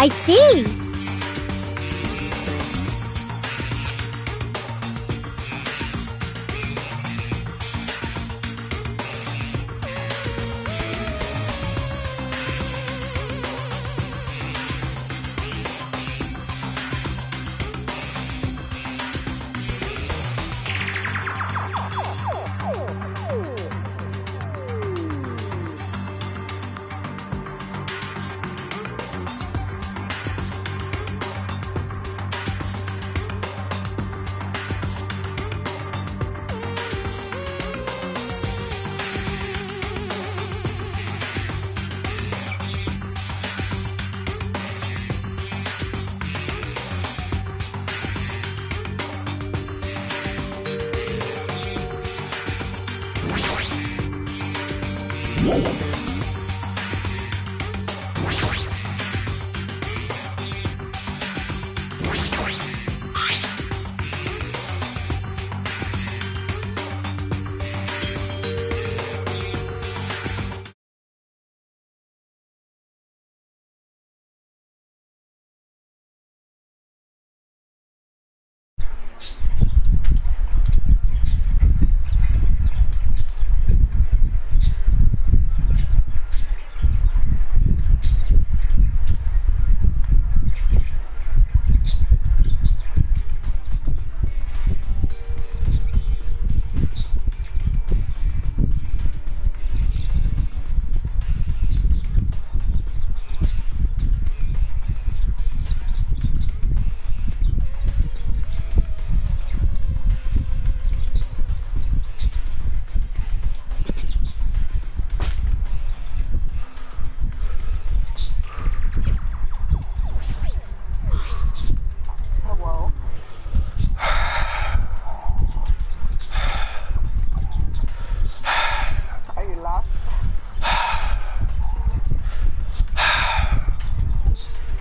I see.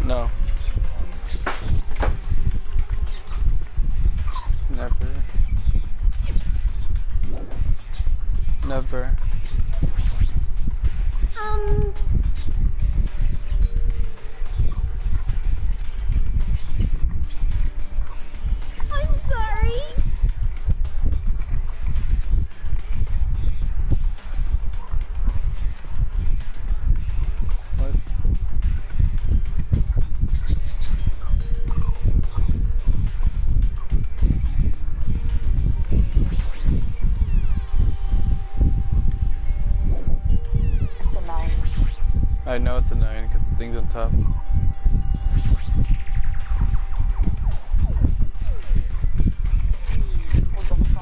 No. Never. Never. I'm sorry. What? It's a 9. I know it's a 9 because the thing's on top. Was that a 5?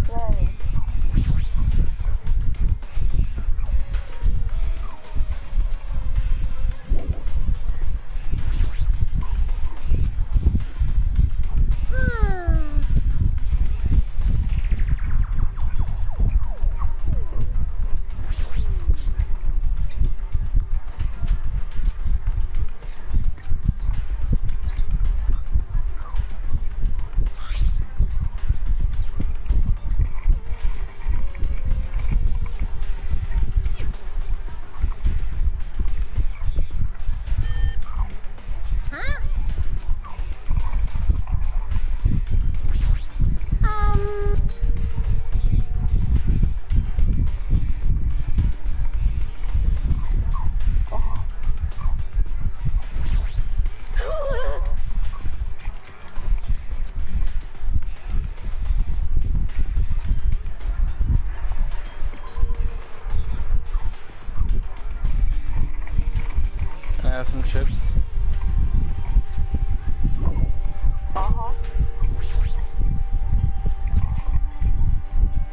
Yay.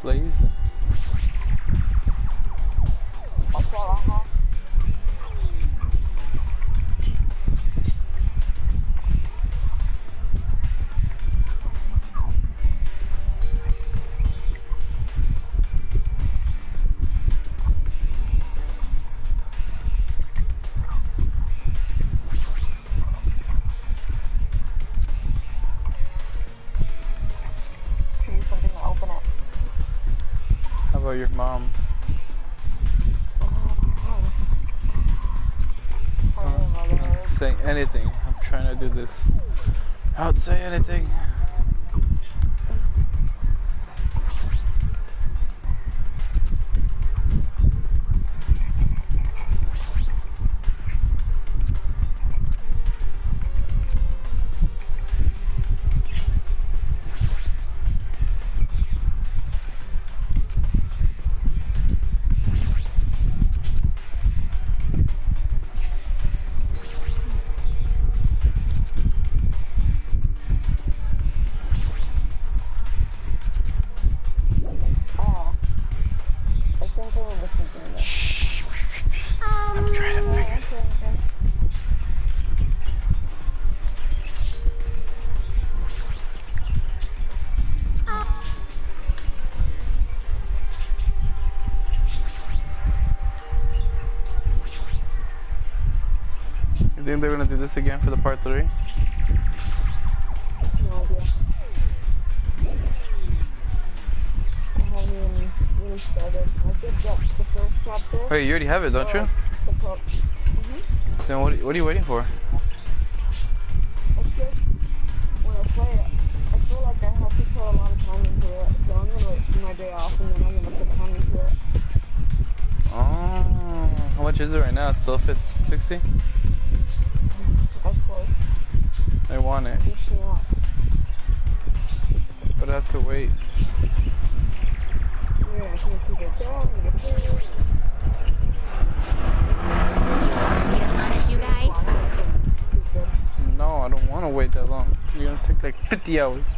please. That's all I have. Can you something to open it? How about your mom? Don't say anything. I'm trying to do this. Don't say anything. I think I will listen to that. Shh. I'm trying to figure this out. You think they're gonna do this again for the part 3? No idea. I haven't even really started. I did get the first chapter. Wait, you already have it, don't you? Then what are you waiting for? It's just, when I play it, I feel like I have to put a lot of time into it. So I'm gonna wait for my day off and then I'm gonna put time into it. Oh, how much is it right now? It still fits 60? Of course. I want it, It's not. but I have to wait. Yeah, I can keep it down and get through. Need to punish you guys? No, I don't want to wait that long. You're gonna take like 50 hours.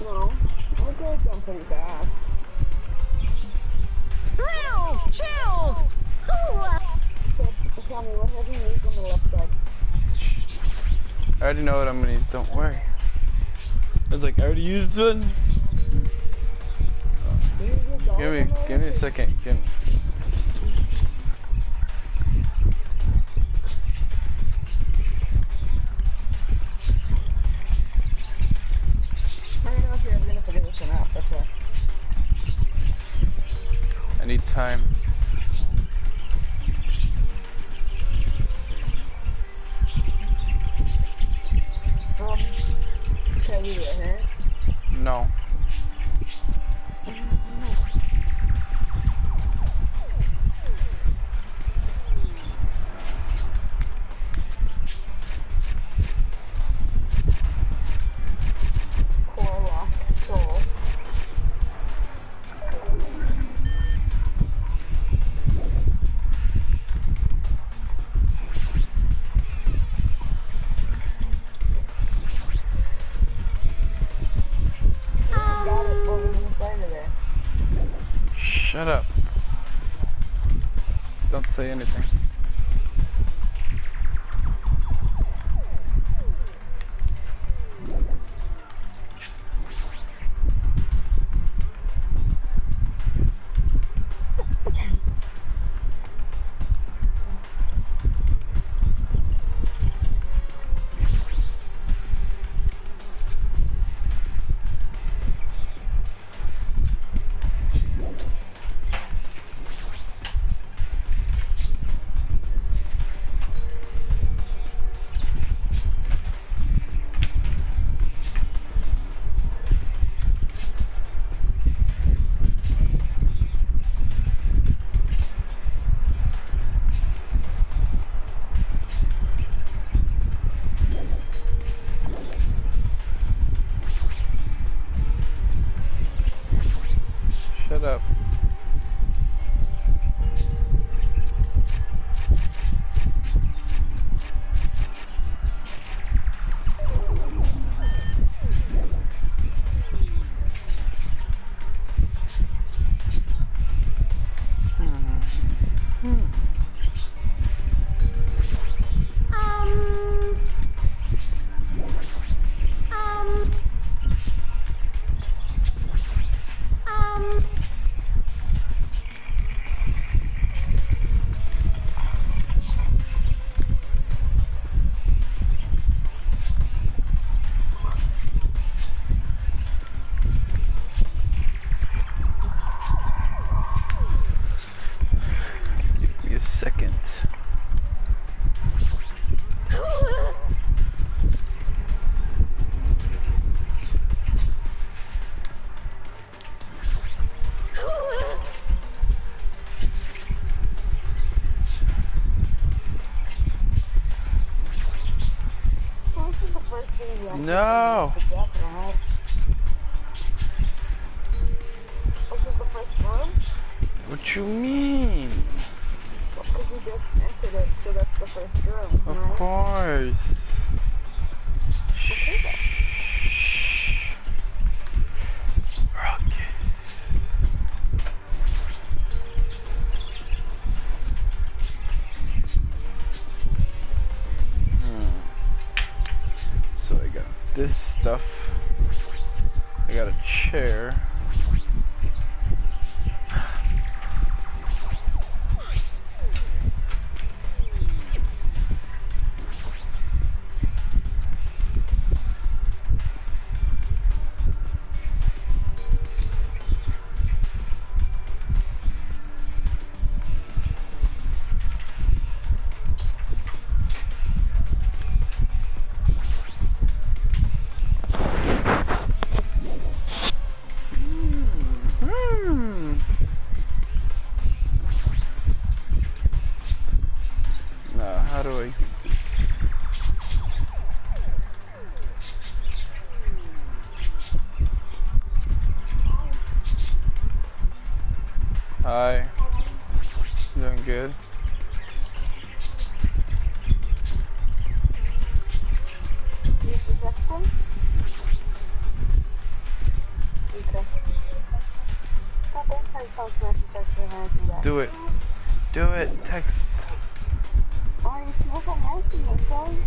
No, I'll go down pretty fast. Thrills! Chills! Ooh, So tell me, what have you used on the left side? I already know what I'm gonna use, don't worry. It's like, I already used one. Give me a second. I don't know if you're ever gonna figure this one out, that's all. I need time. Can you do it, huh? No. Core lock control. Got it, what was inside of there? Shut up. Don't say anything. No! This is the first room? What you mean? Because we just entered it, so that's the first room, Of right? course. Okay, then. So I got this stuff. I got a chair. Now, how do I do this? Hi. Doing good. Use the section? Okay. Do it. Do it. Text. Oh, you can look at my okay?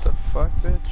The fuck, bitch?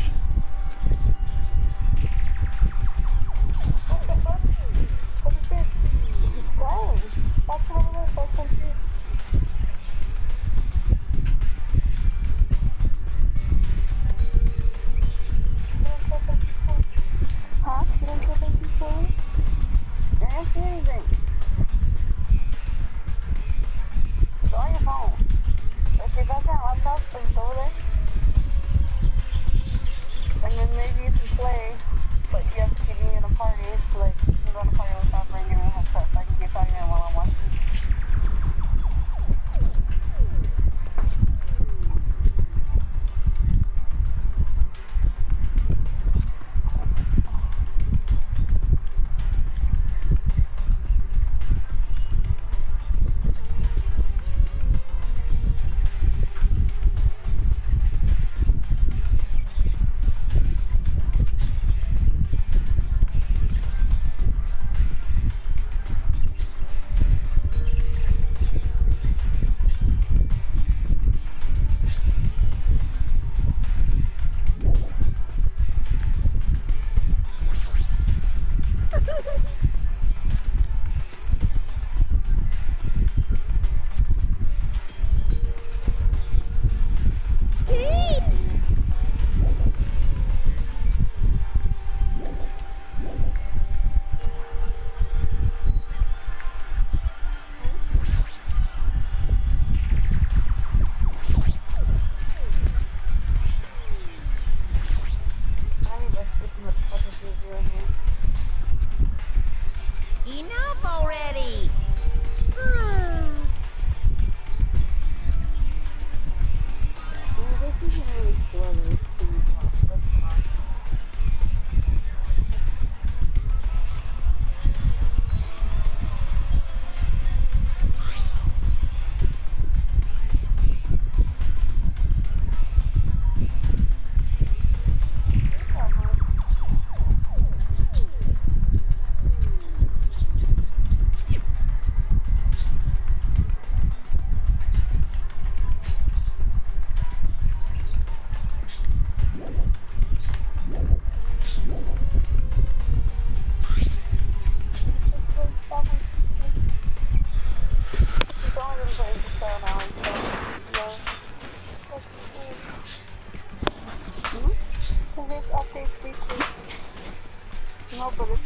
know, but it's,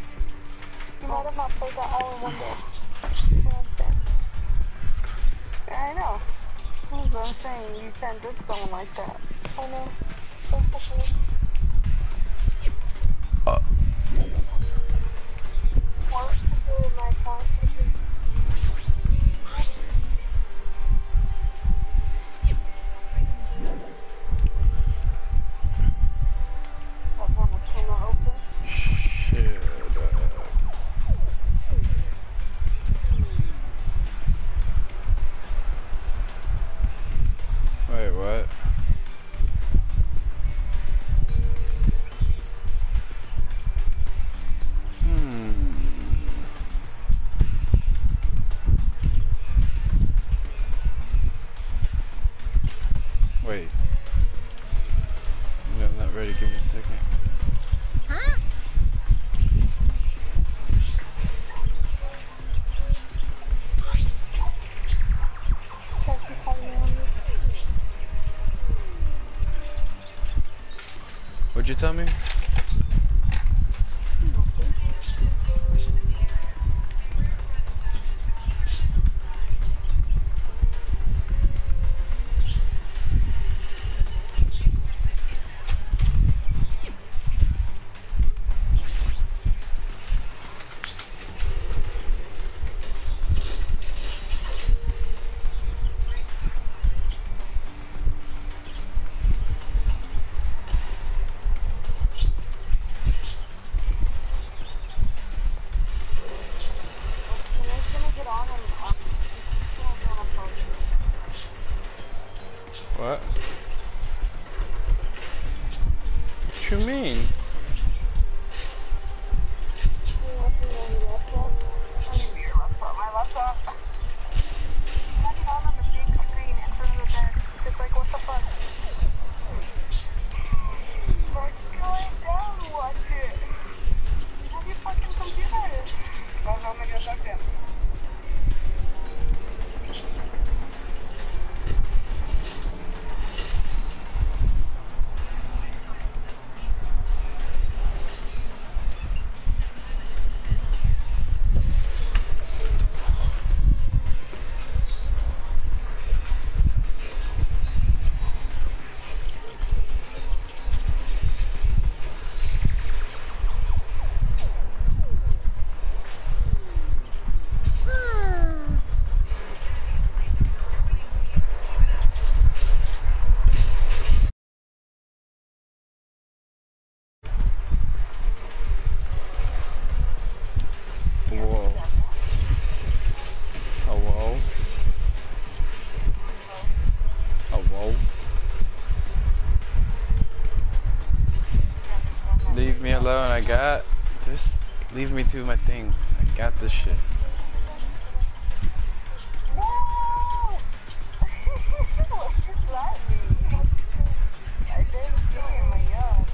you might have not played that all in one day. That's what I'm saying. Yeah, I know. That's what I'm saying. You can't just don't like that. I know. That's okay. What to do with my account? Wait, what? Wait. No, I'm not ready. Give me a second. Huh? What'd you tell me? What? What you mean? My laptop. Not even on the big screen in front of the bed. Just like, what the fuck? Like, going down, watch it. Have your fucking computer. Well, how many are stuck in? Whoa. Hello? Hello? Leave me alone, just leave me to my thing. I got this shit. No! What just let me? I didn't see him, I know.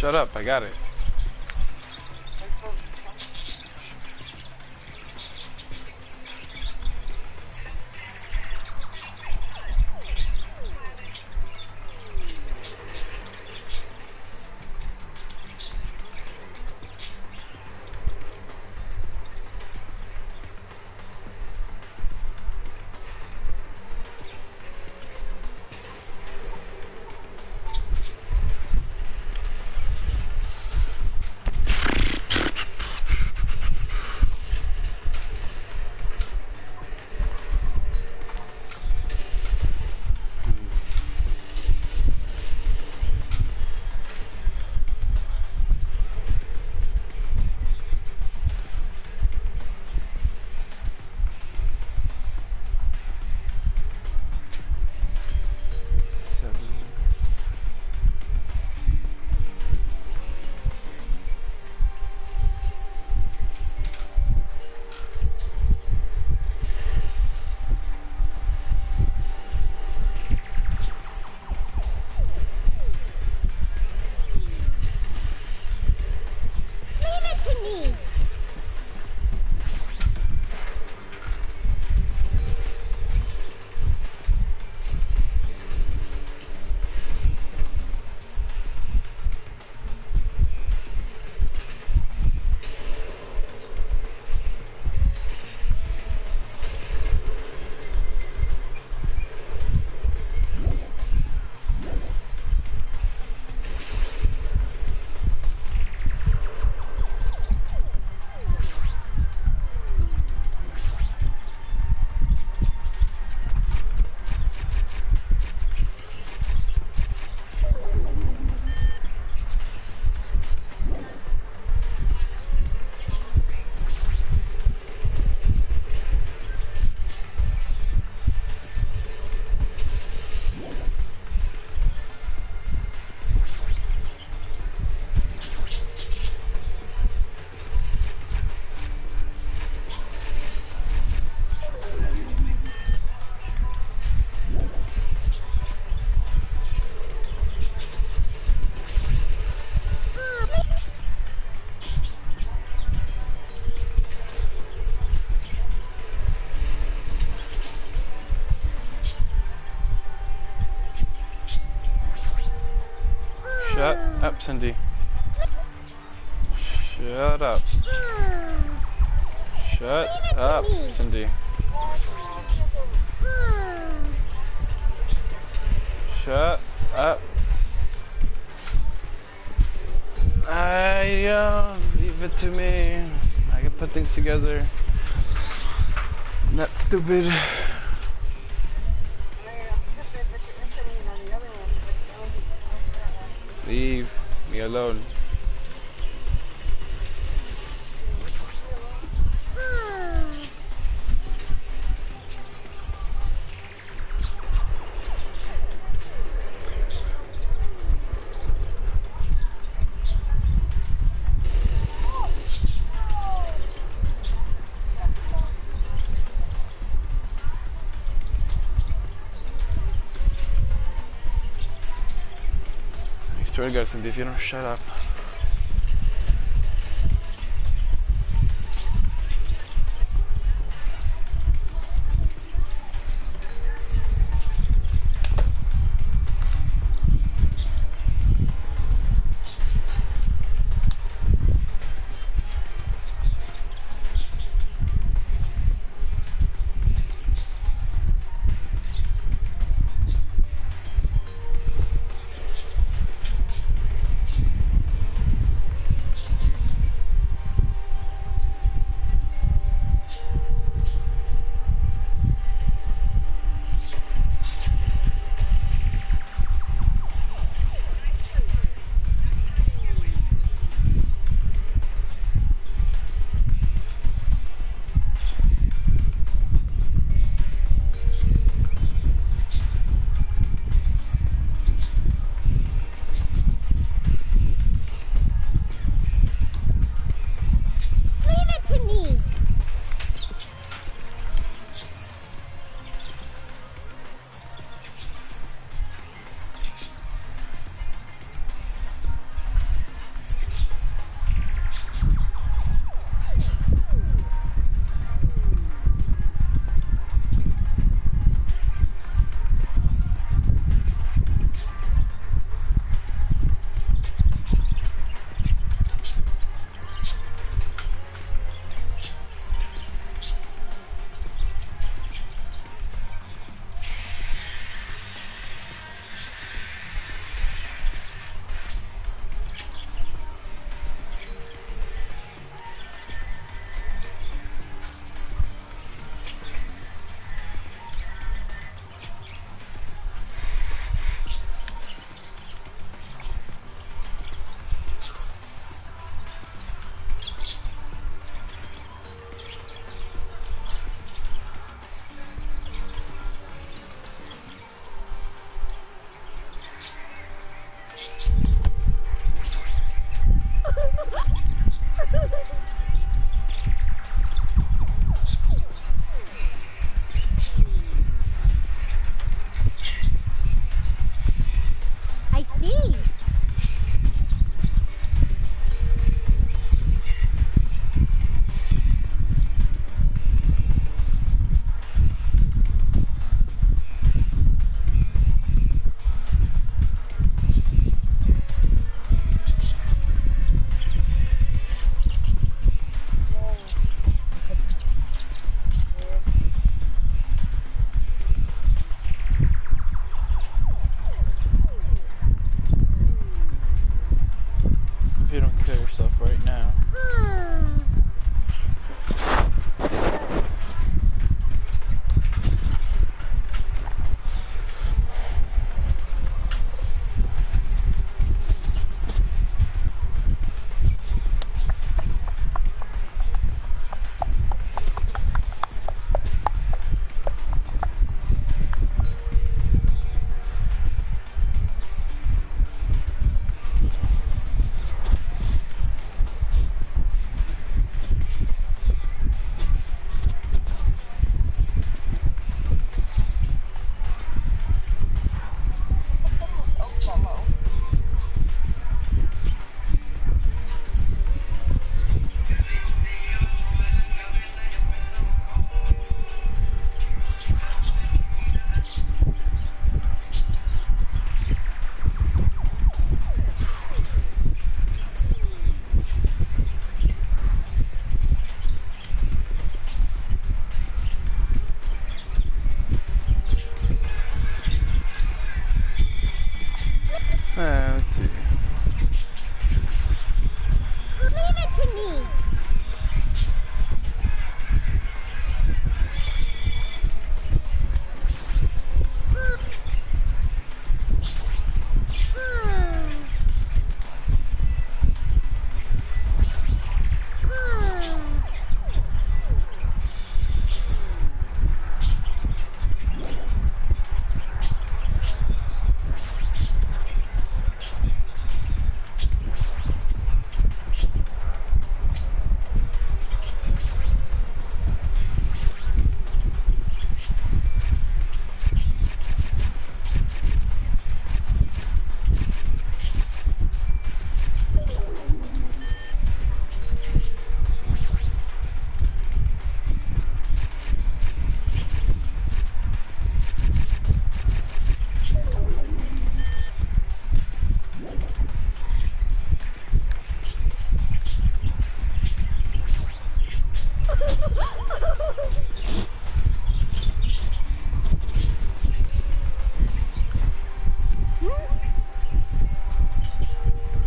Shut up, I got it. Shut up, Cindy. Shut up. Shut up, Cindy. Shut up. Leave it to me. I can put things together. Not stupid. Leave me alone. I swear to God, Cindy, if you don't shut up. I see. If you don't kill yourself right now. Let's see. Leave it to me.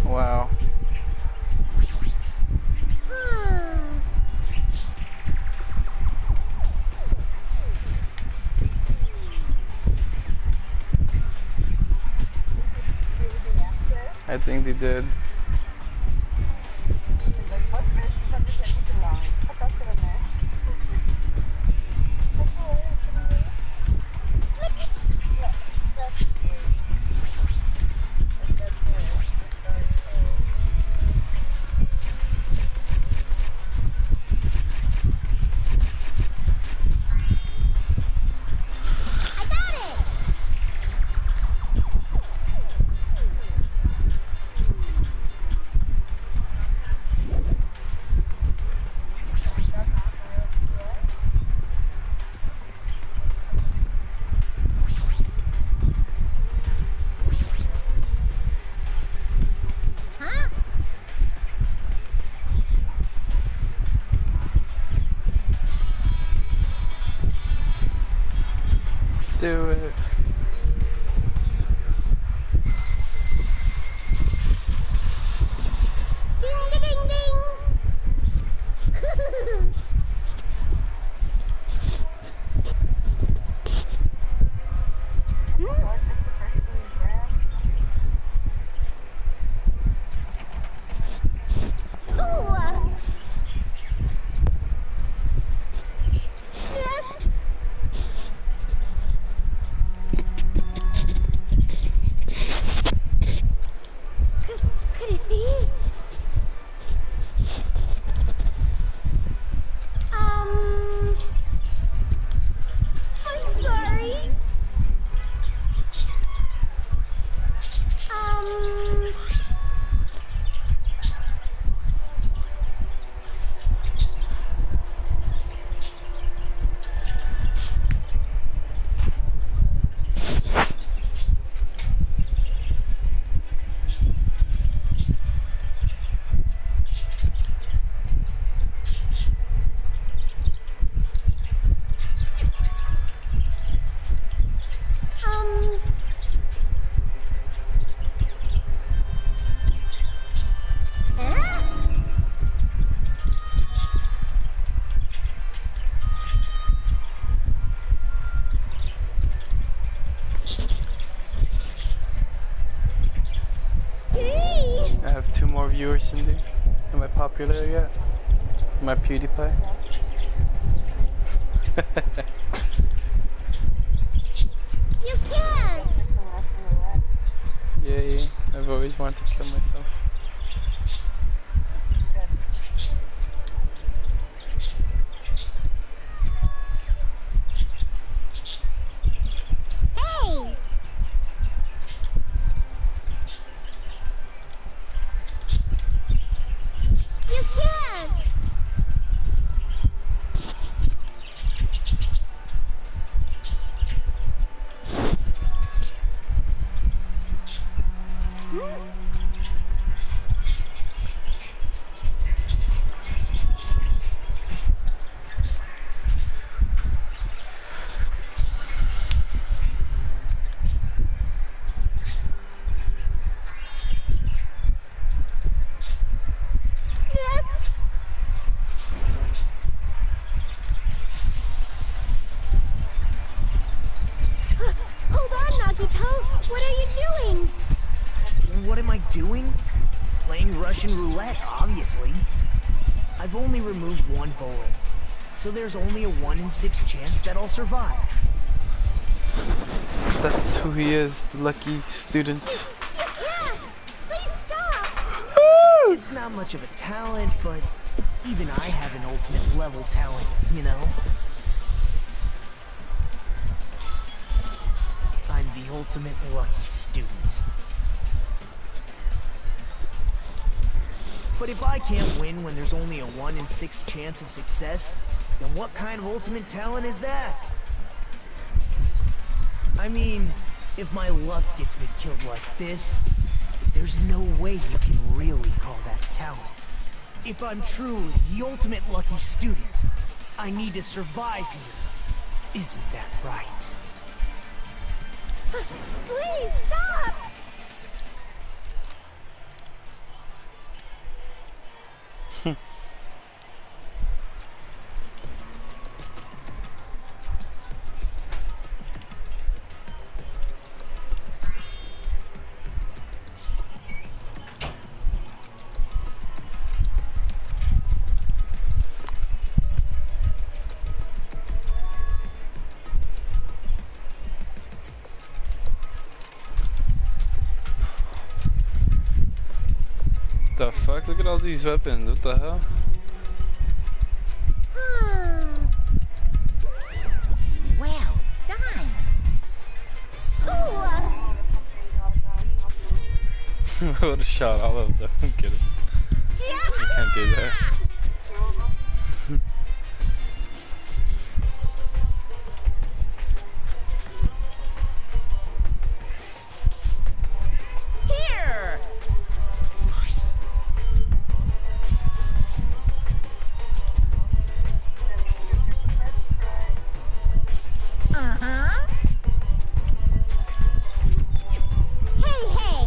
Wow. I think they did. I got it. Huh? Do it. Ding, ding, ding, ding. Ooh, that's... Could it be? viewers, Cindy? Am I popular yet? Am I PewDiePie? You can't! Yay, I've always wanted to kill myself. Hey! You can't! That's... Hold on, Nagito! What are you doing? What am I doing? Playing Russian roulette, obviously. I've only removed one bullet, so there's only a 1 in 6 chance that I'll survive. That's who he is, the lucky student. You can't! Please stop! It's not much of a talent, but even I have an ultimate level talent, you know? I'm the ultimate lucky student. But if I can't win when there's only a 1 in 6 chance of success, then what kind of ultimate talent is that? I mean, if my luck gets me killed like this, there's no way you can really call that talent. If I'm truly the ultimate lucky student, I need to survive here. Isn't that right? Please stop! The fuck? Look at all these weapons. What the hell? Well done! Ooh, I would have shot all of them. I'm kidding. I can't do that. Here! Uh-huh. Hey, hey!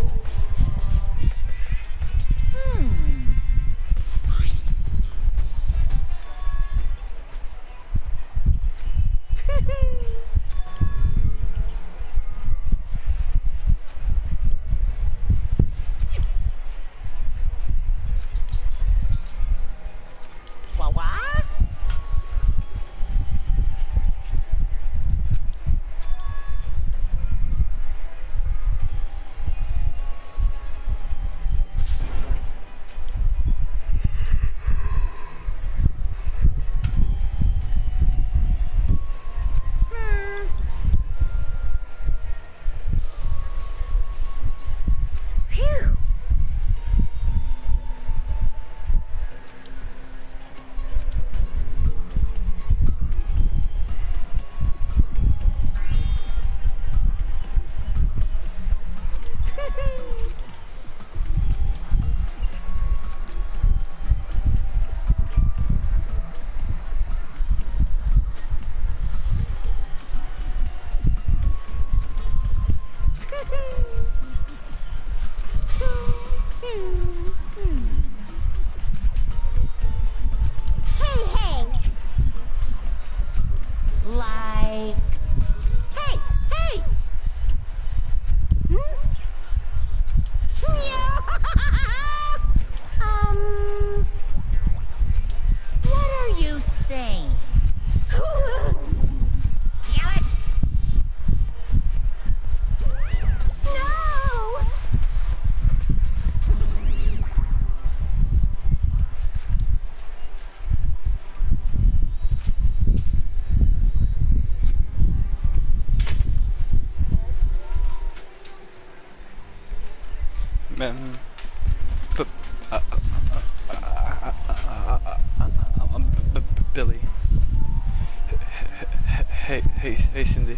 Hey Cindy.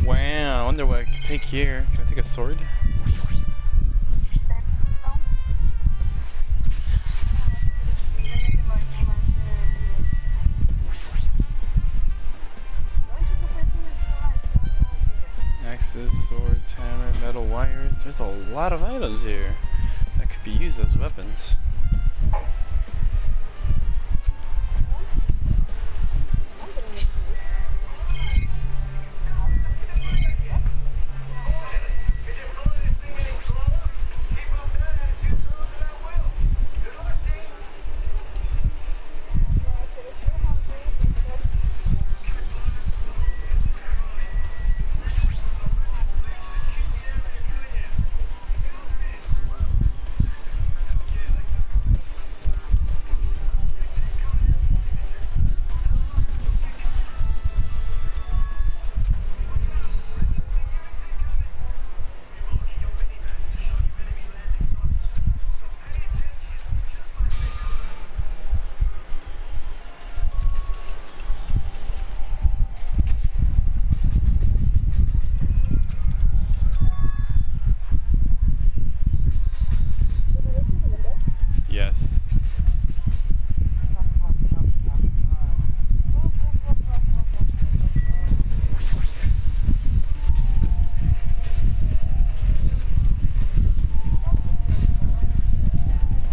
Wow, I wonder what I can take here. Can I take a sword? Axes, swords, hammer, metal wires. There's a lot of items here that could be used as weapons. Yes.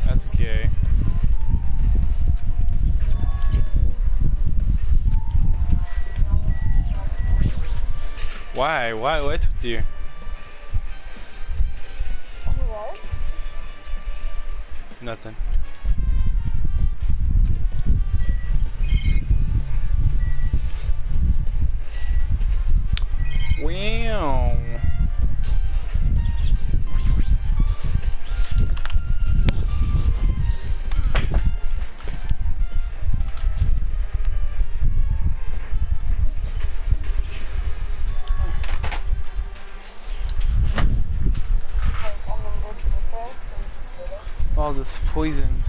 That's okay. Why? Why? What's with you? Nothing. Wow. All this poison.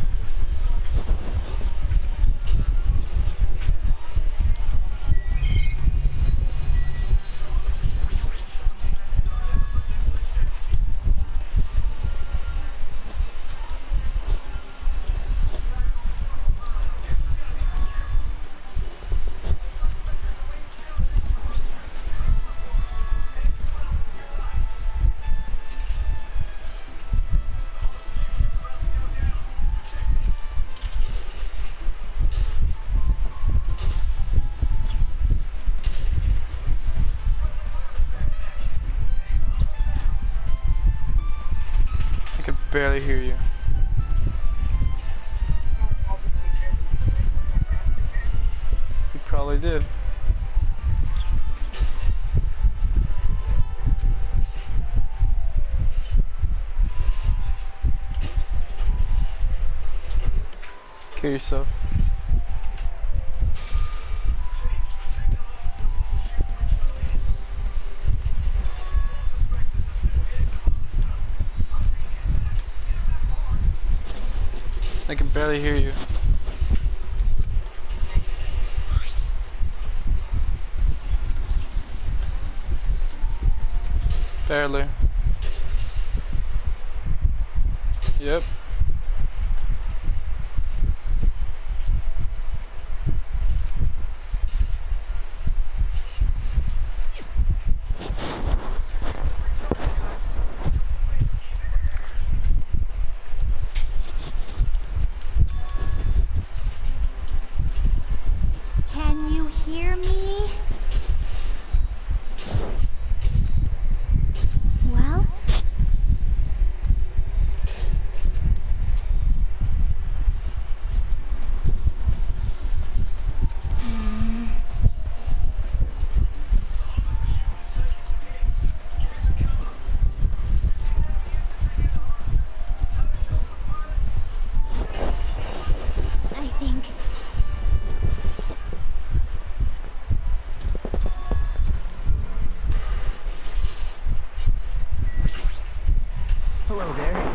I can barely hear you. You probably did. Kill yourself. I can barely hear you. Barely. Yep. Can you hear me? Well? Hello there.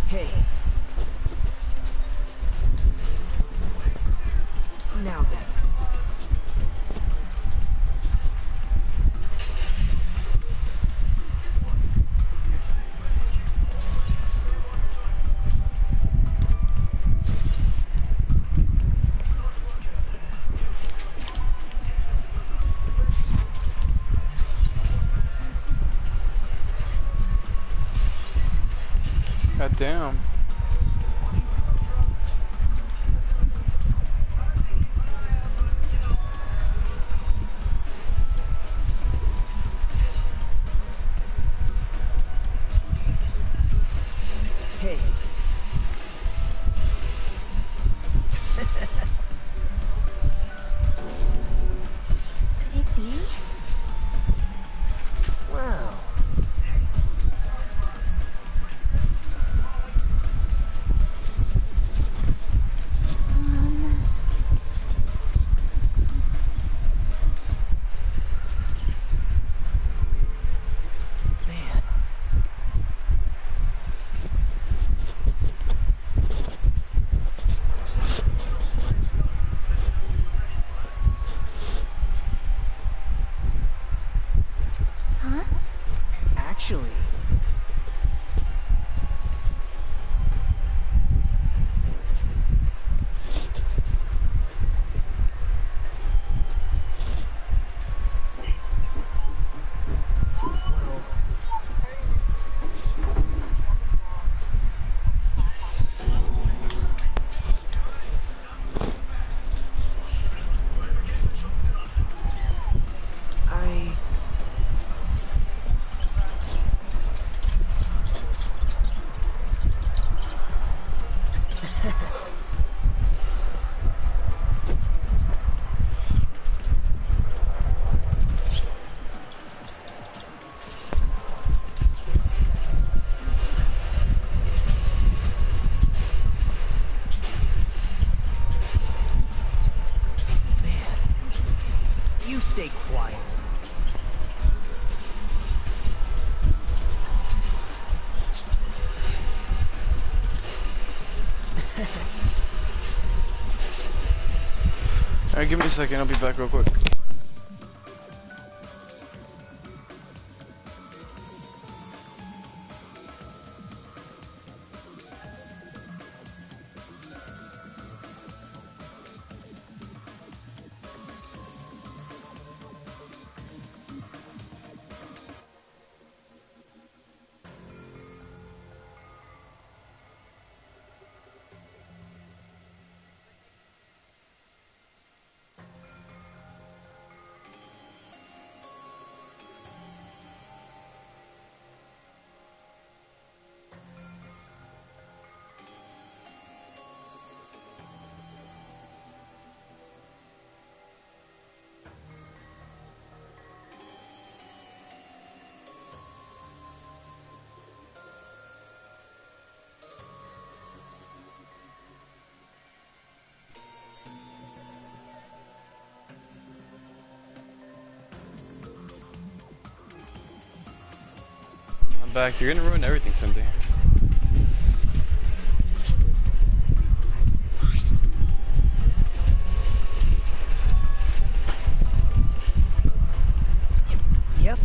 Hey. Now then. God damn. Hey. Could it be? Wow. Um... Man. Huh? Actually... Well... I... Man. You stay quiet. Alright, give me a second, I'll be back real quick. I'm back. You're gonna ruin everything, Cindy. Yep.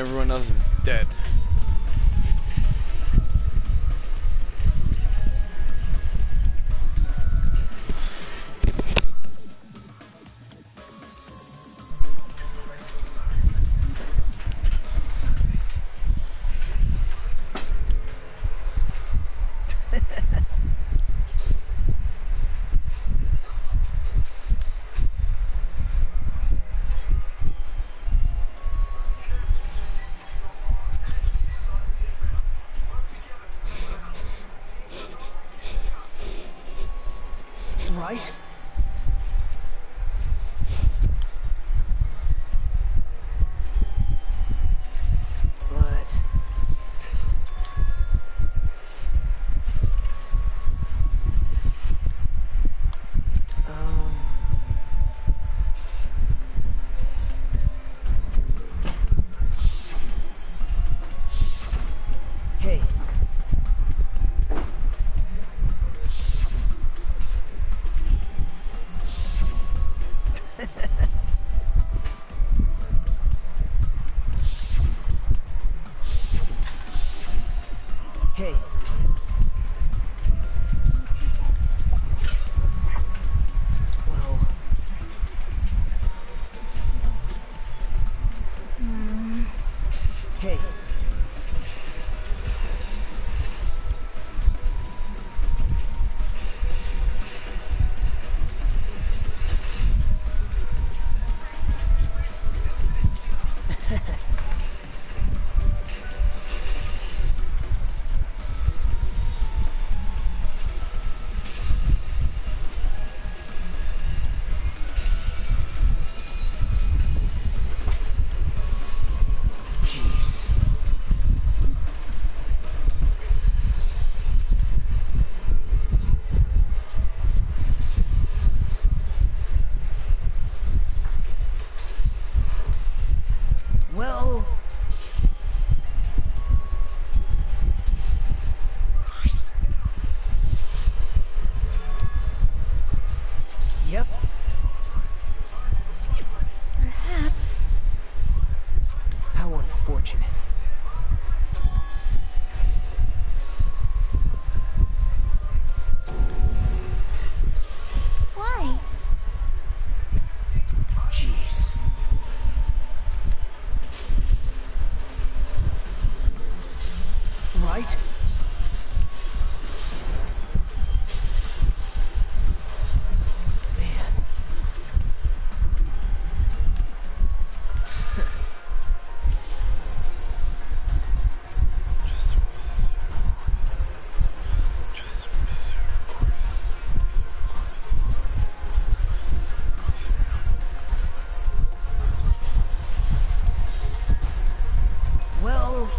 everyone else is dead. Right? But... Hey. Hey. Well... Hey. Jeez. Well... Yep. Perhaps. How unfortunate. Why? Jeez. Right? Man. Just reserve course. Well...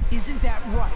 Isn't that right?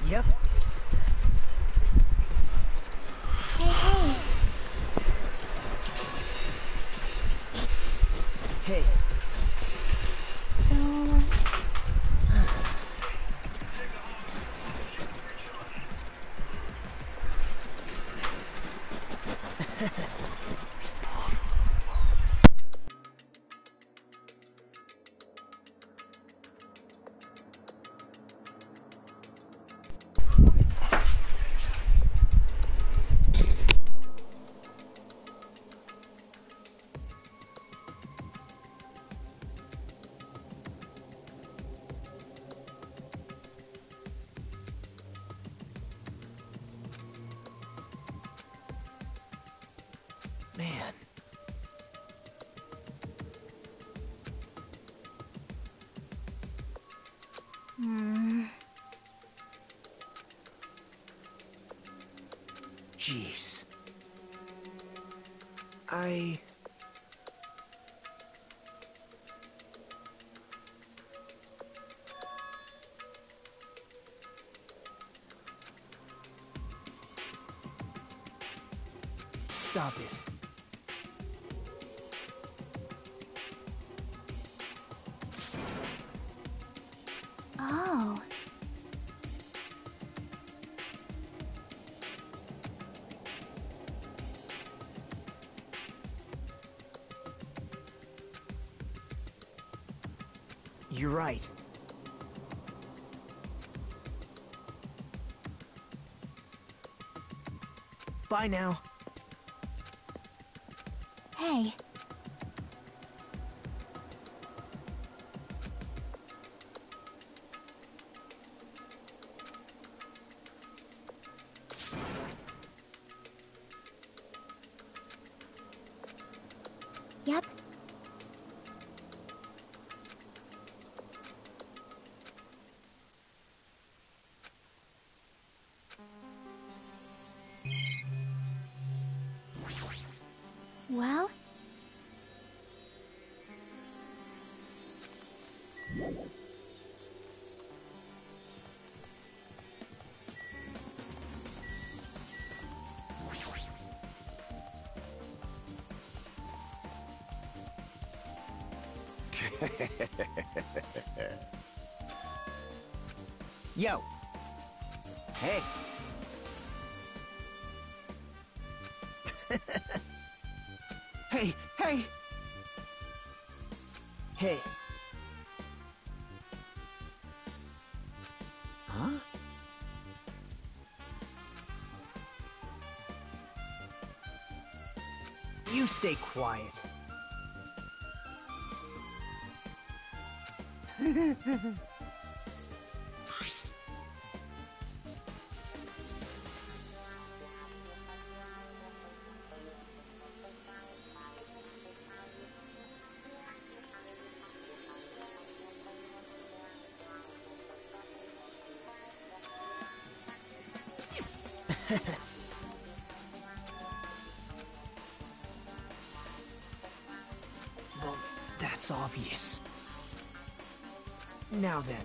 Yep. Hey, hey. Hey. So... Man. Jeez. Stop it. Oh. You're right. Bye now. Hey. Yep. Well? Yo. Hey. Hey, hey. Hey. Huh? You stay quiet. Well, that's obvious. Now then.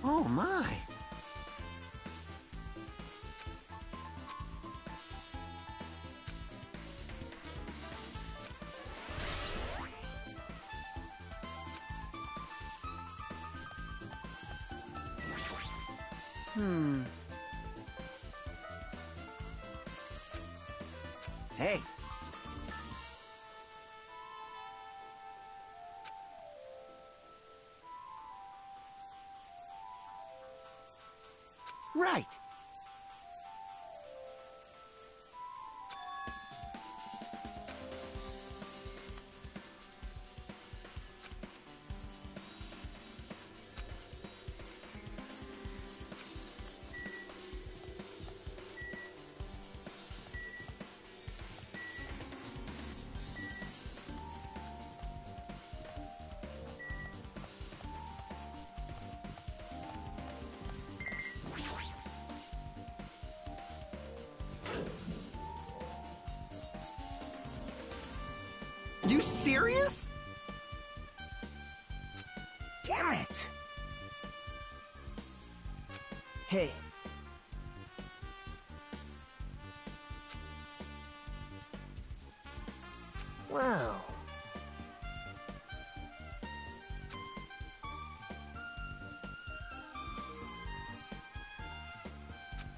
Oh my. Hey. Right. you serious? Damn it! Hey. Wow.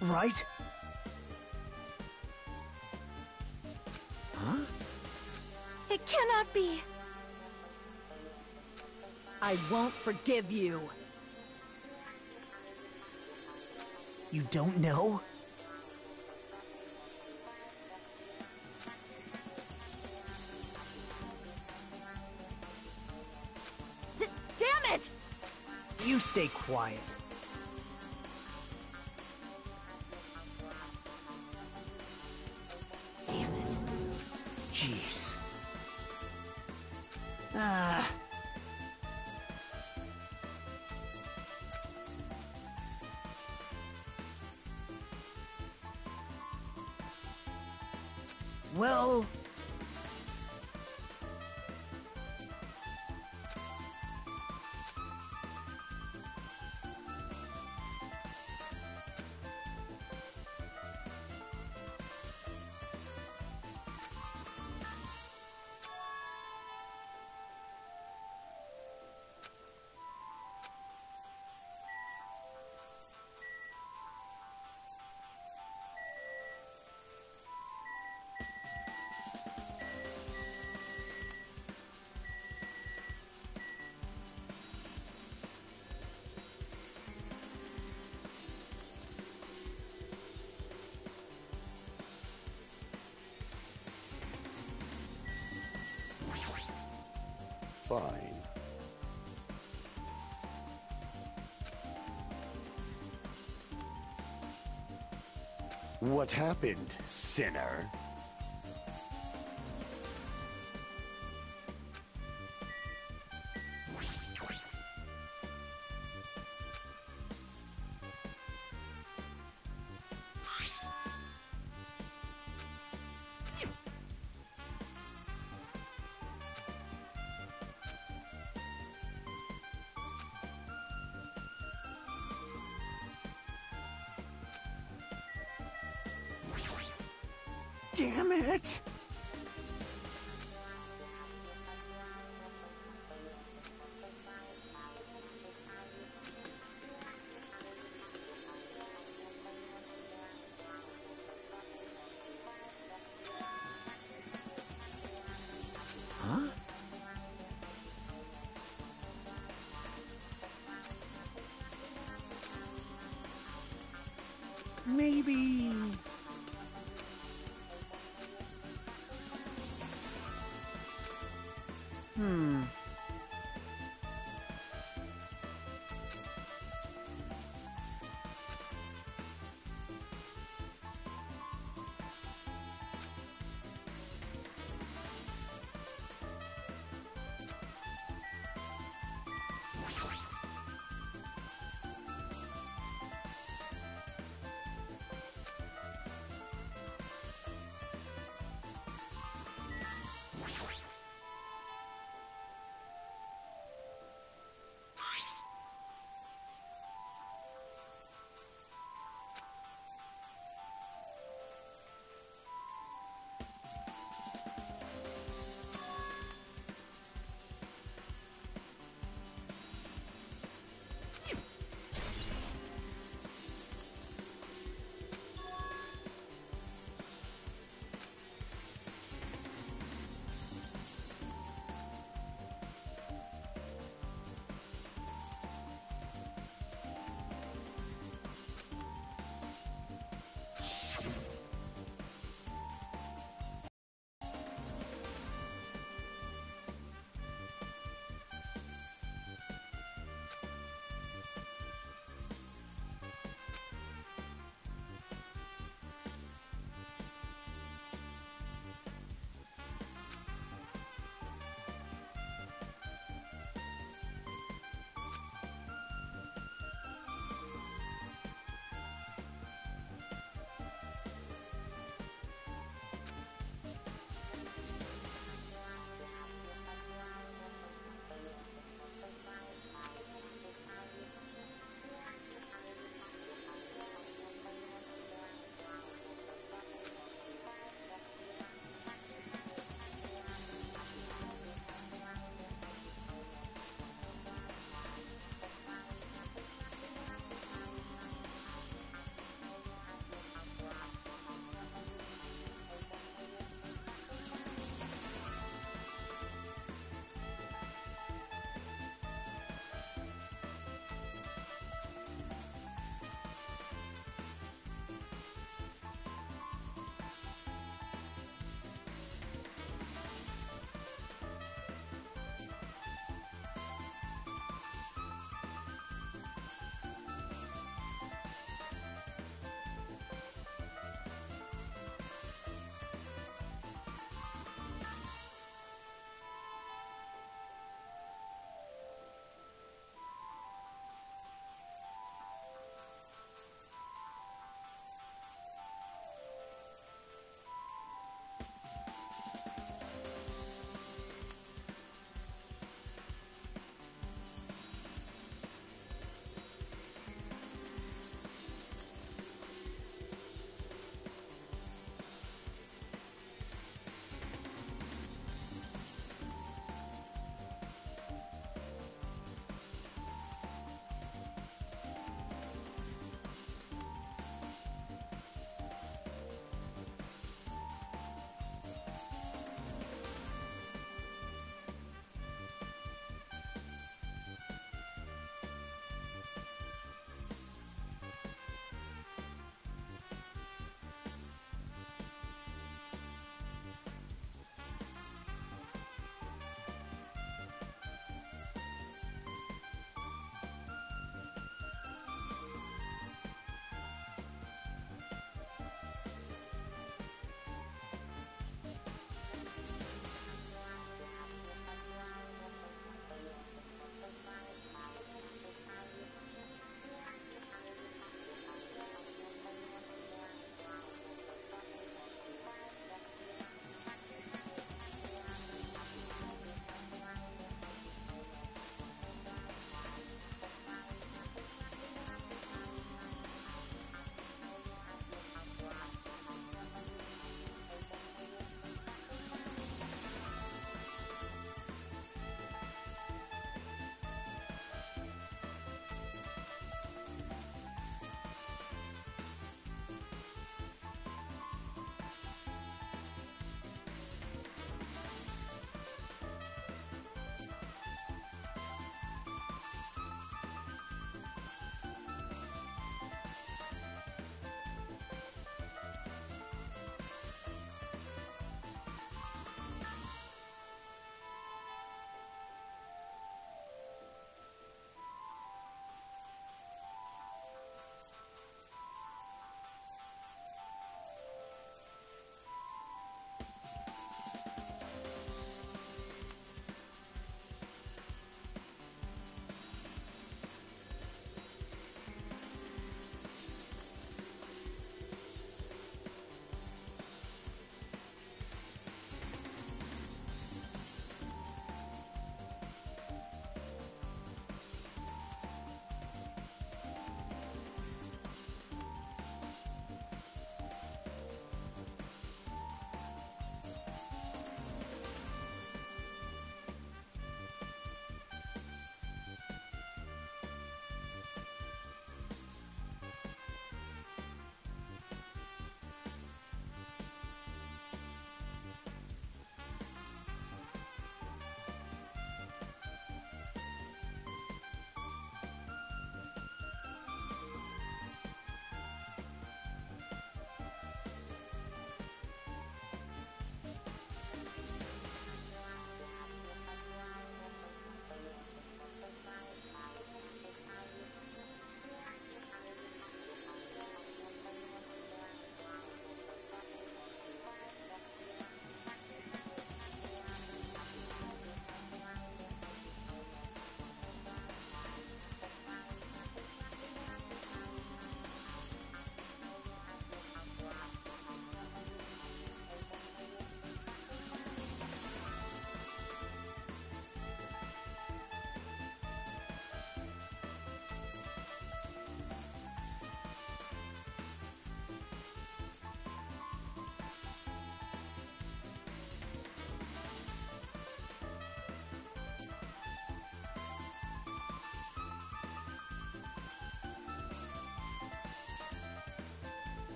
Right? Huh? It cannot be. I won't forgive you. You don't know? Damn it! You stay quiet. Damn it. Jeez. Well... Fine. What happened, sinner? Damn it! Huh? Maybe...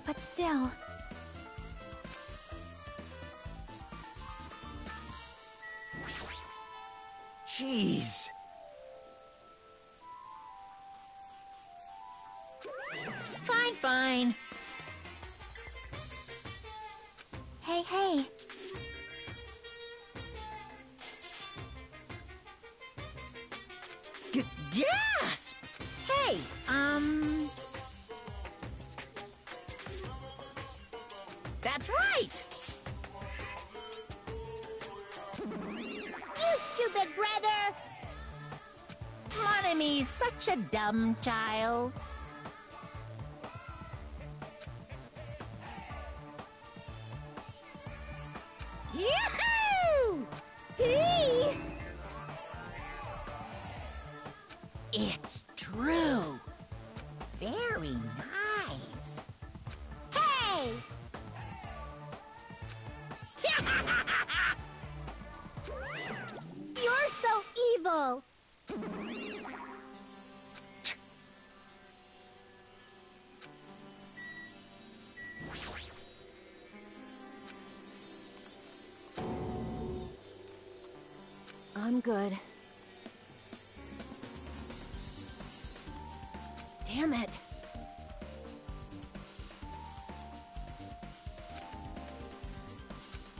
But still... Jeez. Fine, fine. Hey, hey. Gasp! Hey, That's right! You stupid brother! Mon Amy's such a dumb child. Yahoo! Hee! It's true. Very nice. Hey! You're so evil! I'm good. Damn it.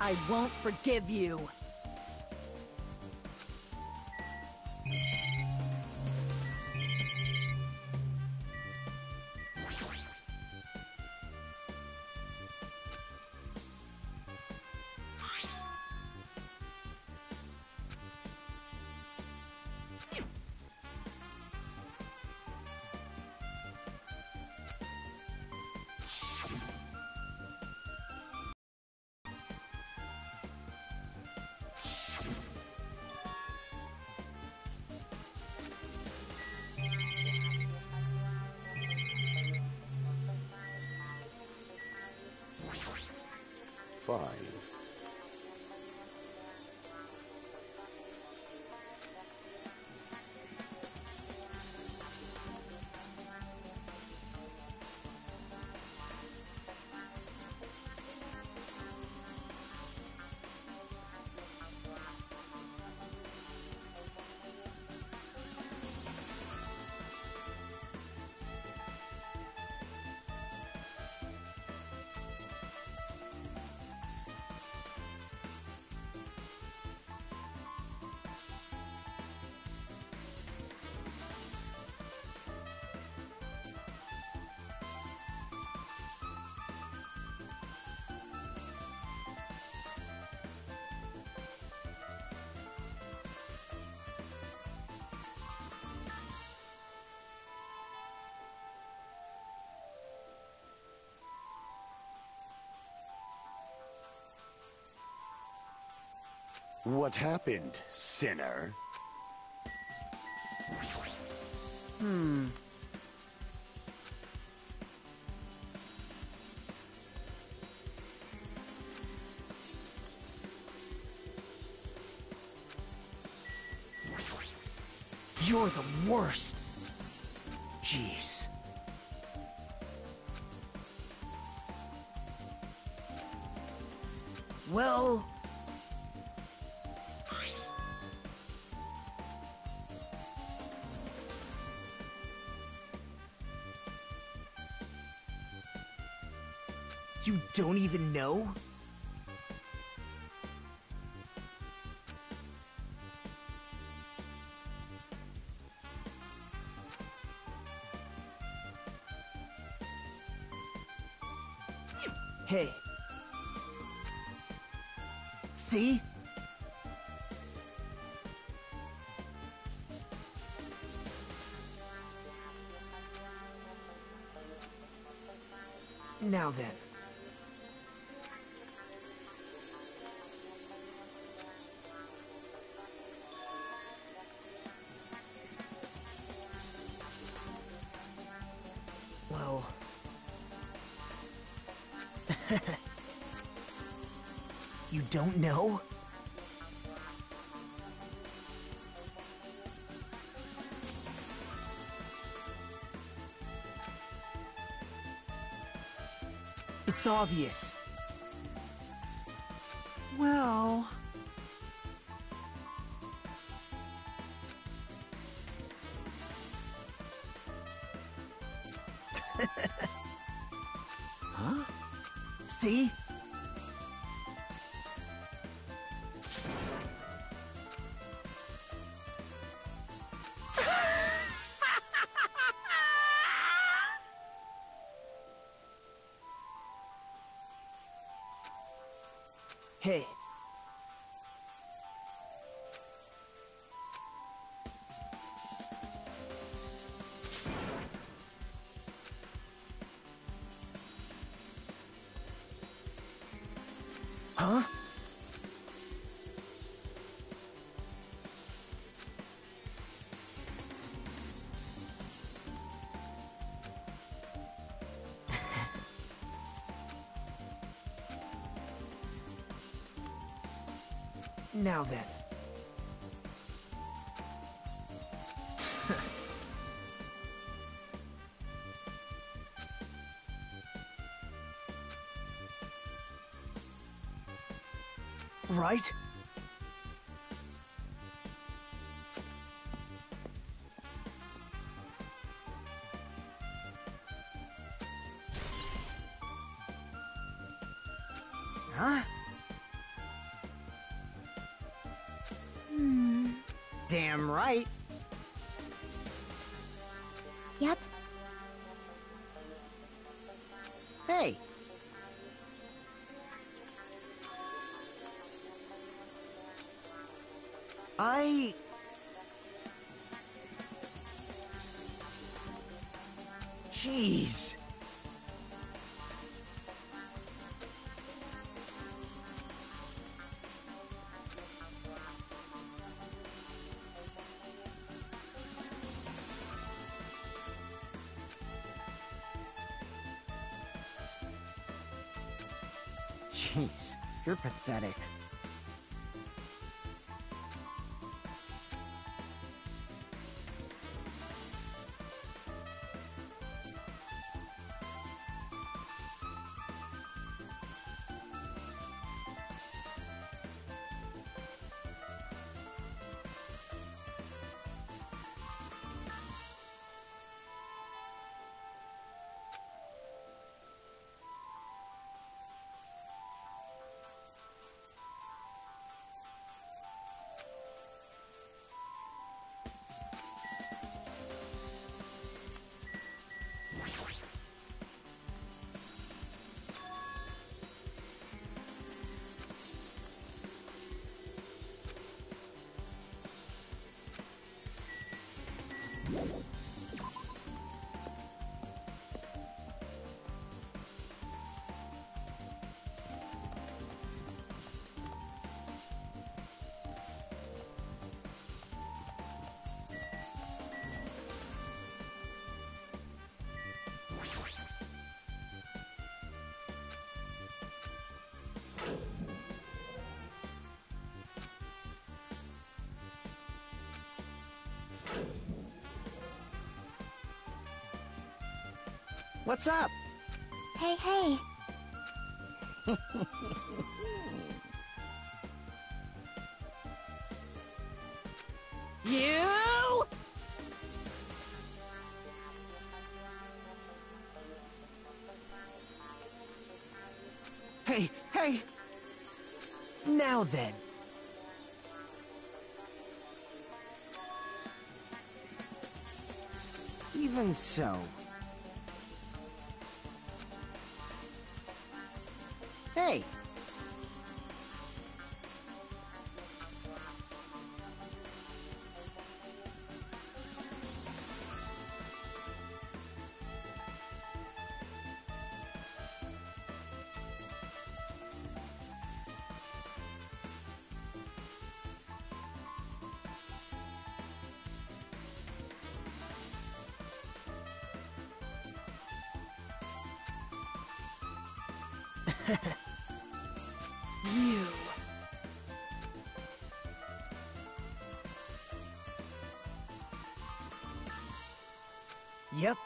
I won't forgive you. Fine. What happened, sinner? You're the worst. Jeez. Well... You don't even know? Hey. See? Now then. Well... You don't know? It's obvious. Well... Huh? See? Hey. Huh? Now then. Right? Huh? Damn right. Yep. Hey. Jeez. Jeez, you're pathetic. What's up? Hey, hey. You? Hey, hey! Now then. Even so. Hey! You. Yep.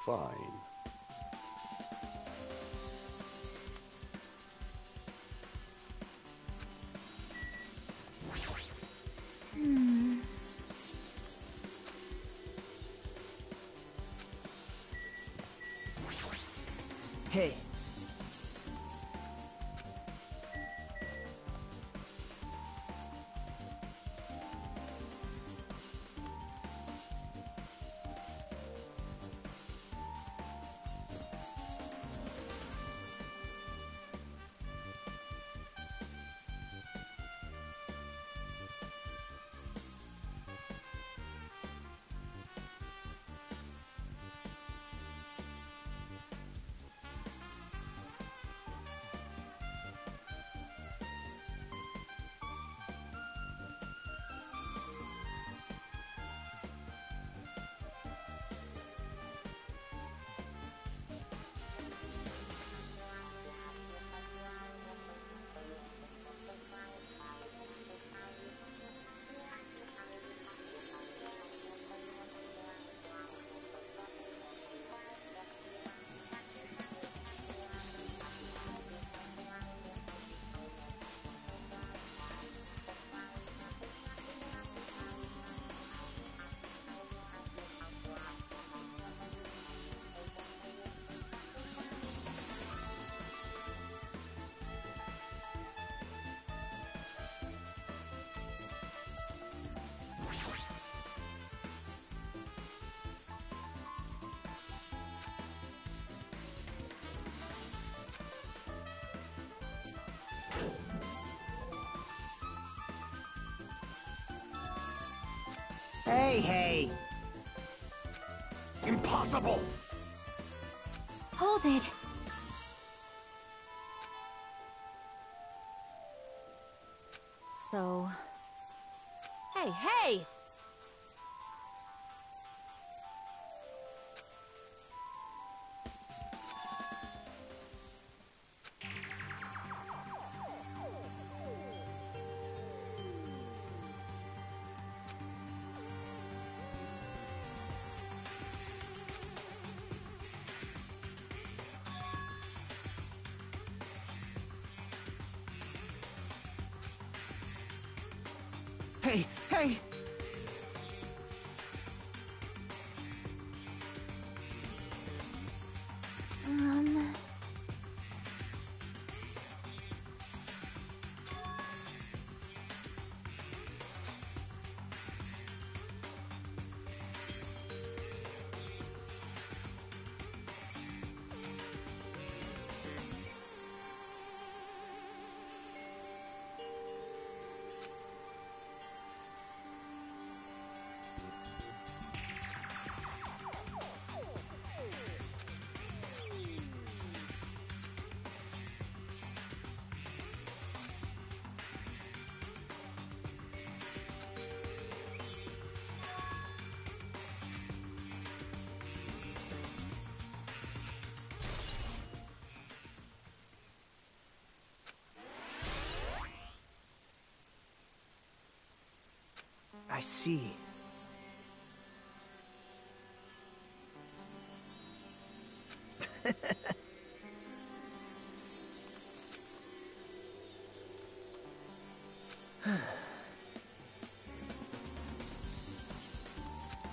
Fine. Hey. Hey! Impossible! Hold it. So... Hey! Hey! I see.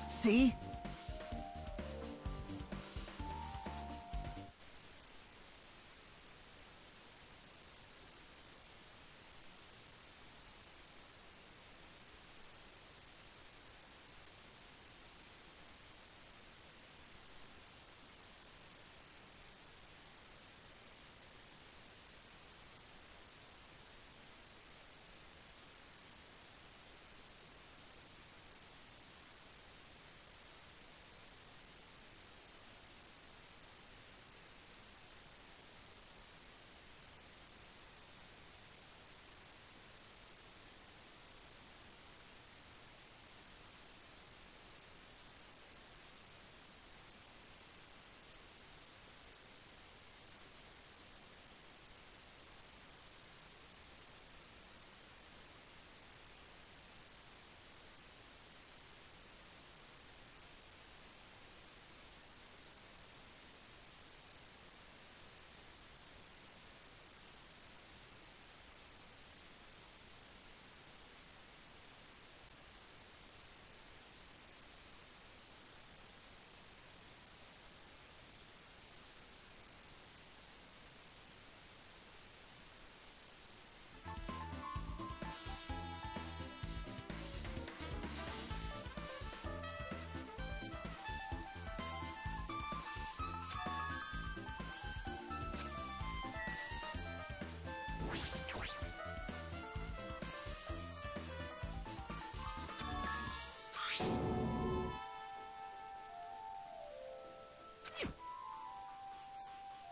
See?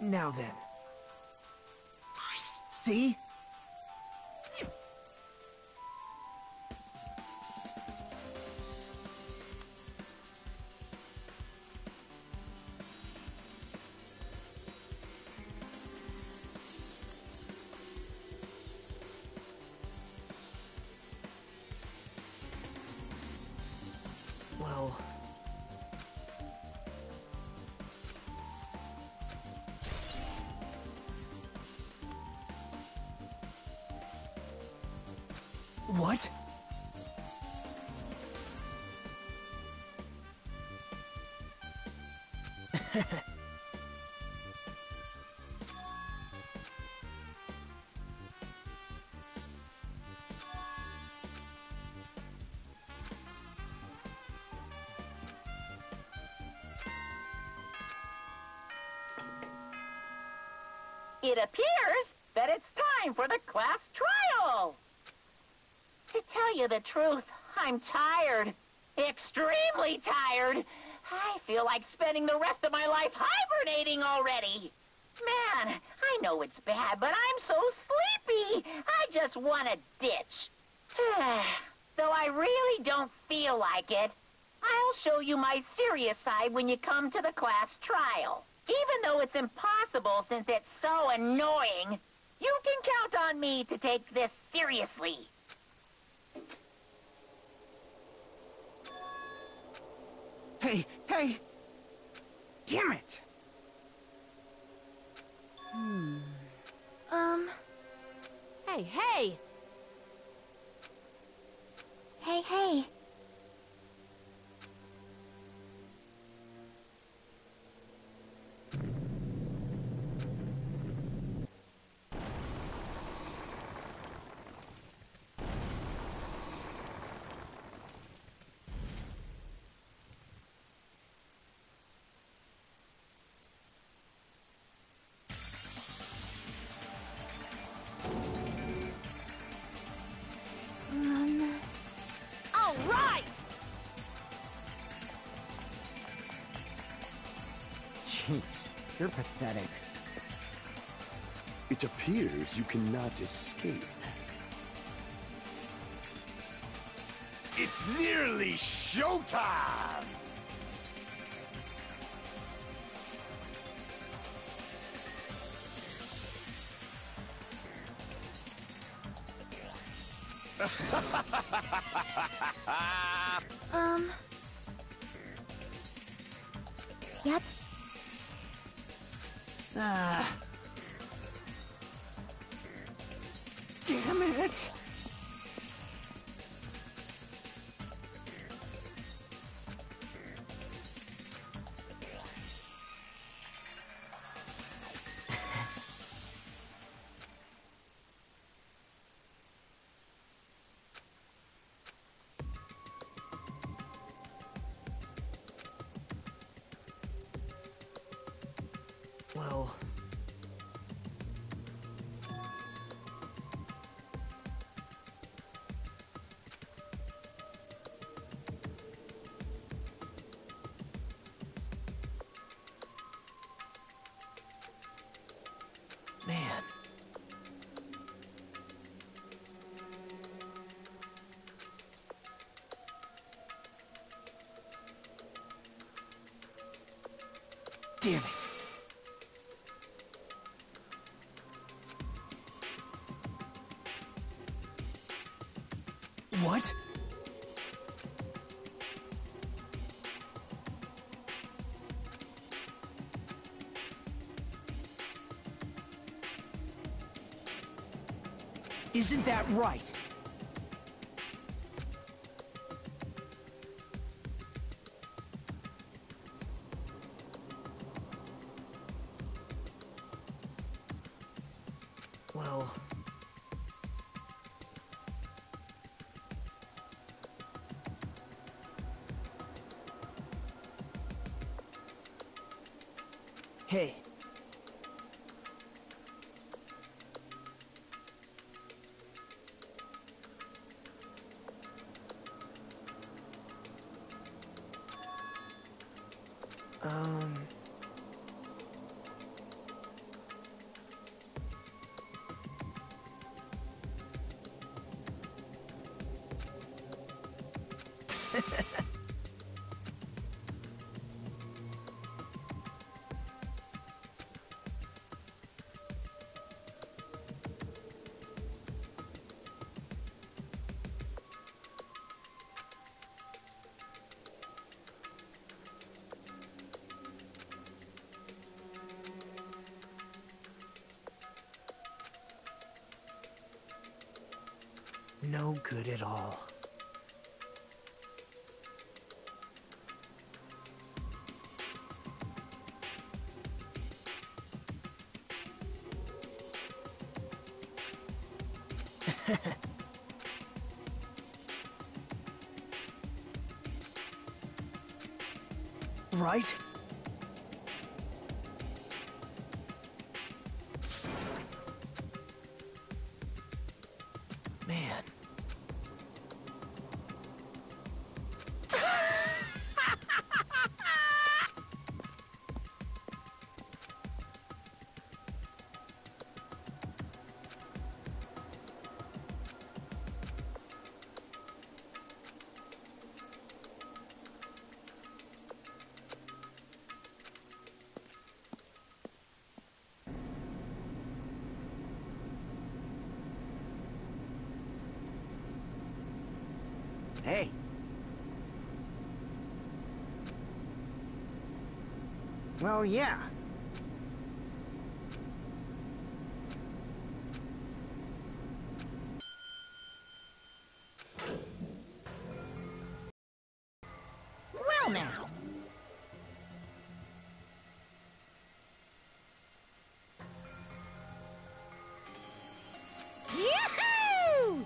Now then. See? Well... What? It appears that it's time for the class trial. To tell you the truth, I'm tired. Extremely tired. I feel like spending the rest of my life hibernating already. Man, I know it's bad, but I'm so sleepy. I just want to ditch. Though I really don't feel like it, I'll show you my serious side when you come to the class trial. Even though it's impossible since it's so annoying, you can count on me to take this seriously. Hey, hey! Damn it! Hey, hey! Hey, hey! All right! Jeez, you're pathetic. It appears you cannot escape. It's nearly showtime! Yep. Damn it! Well... Man. Damn it. What? Isn't that right? Well... Hey. no good at all. Right? Man. Hey. Well, yeah. Well now. Yahoo!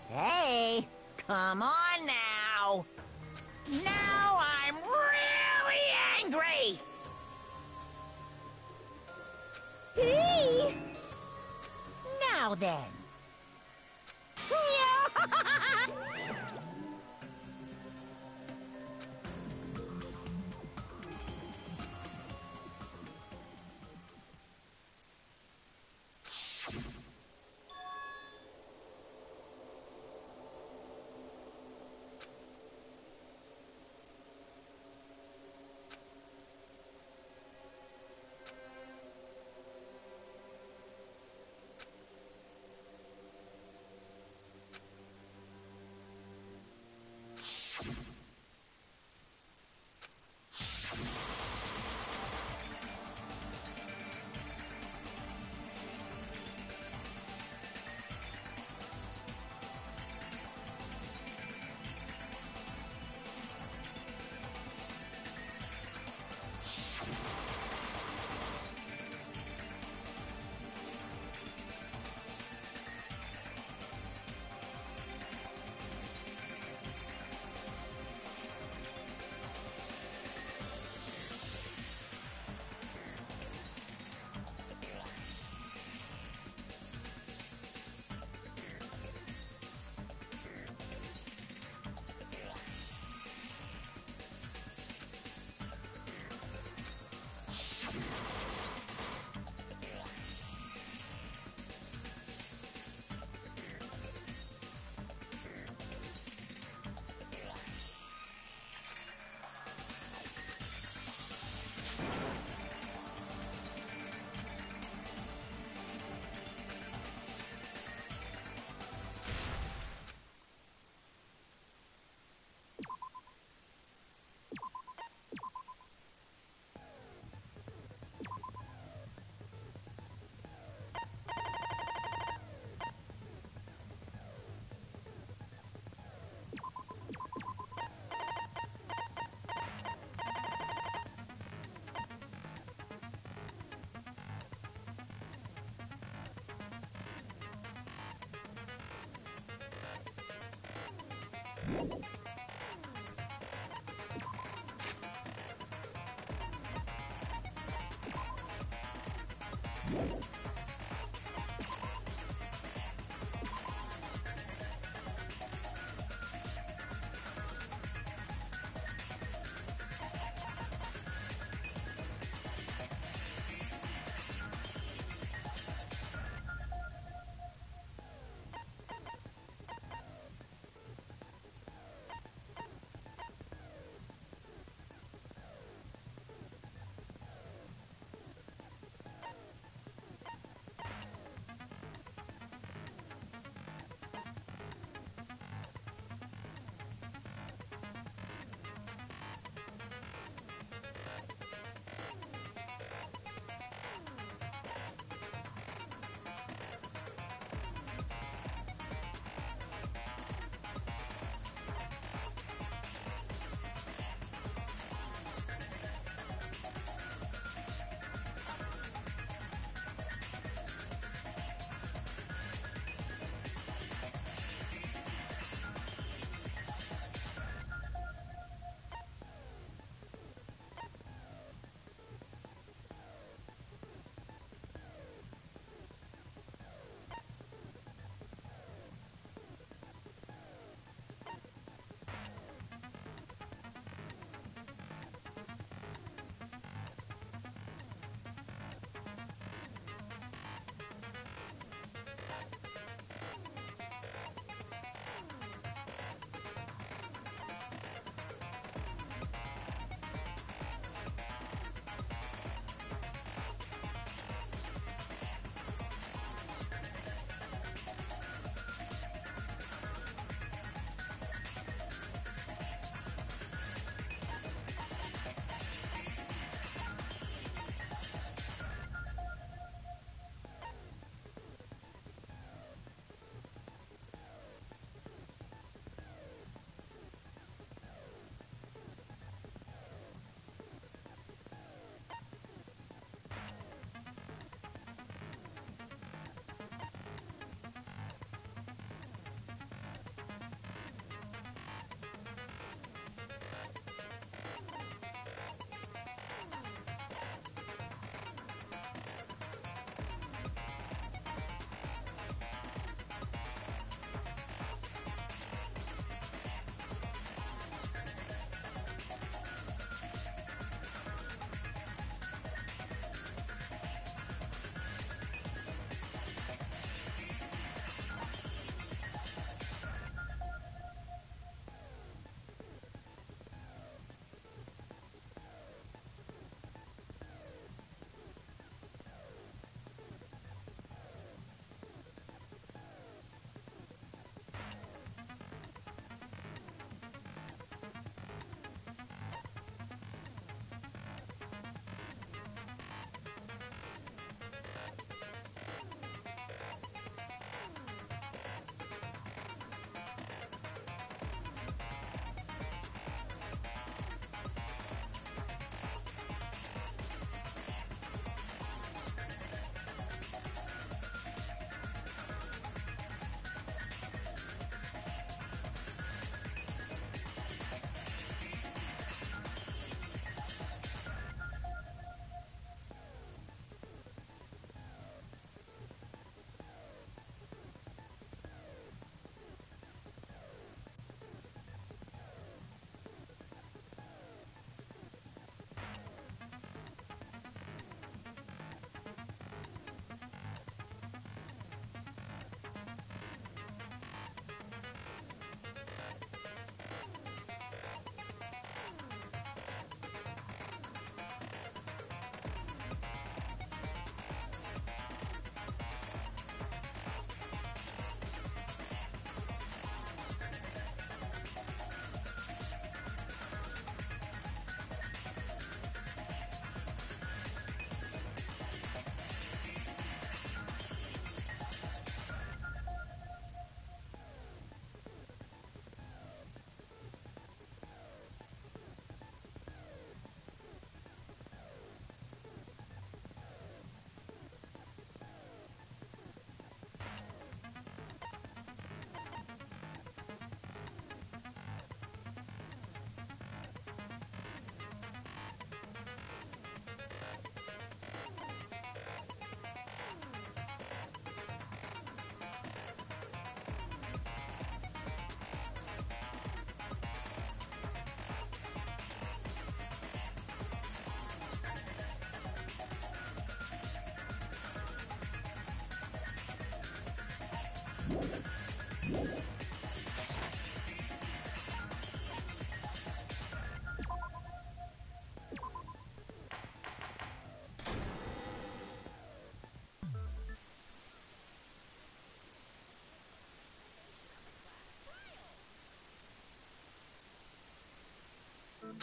Hey, come on now. Now I'm really angry. Hey! Now then.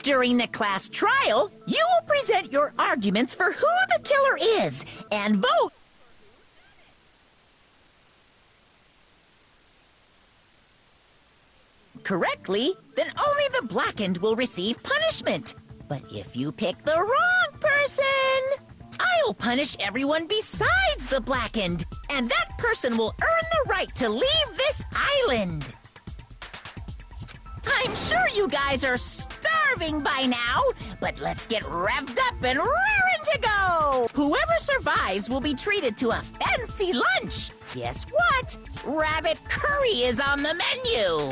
During the class trial, you will present your arguments for who the killer is and vote correctly, then only the blackened will receive punishment. But if you pick the wrong person, I'll punish everyone besides the blackened, and that person will earn the right to leave this island. I'm sure you guys are starving by now, but let's get revved up and raring to go! Whoever survives will be treated to a fancy lunch. Guess what? Rabbit curry is on the menu.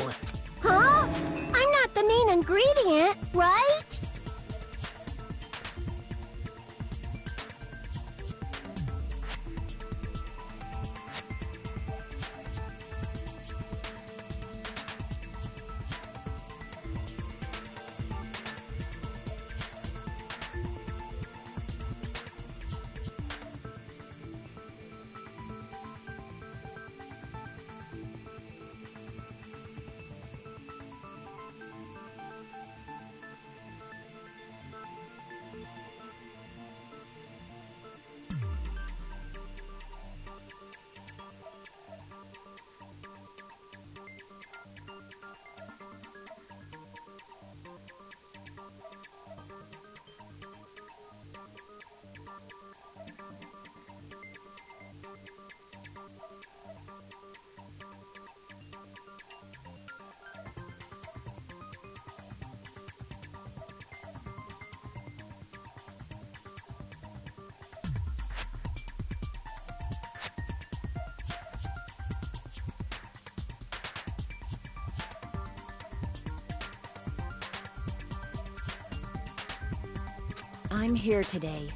Huh? I'm not the main ingredient, right? I'm here today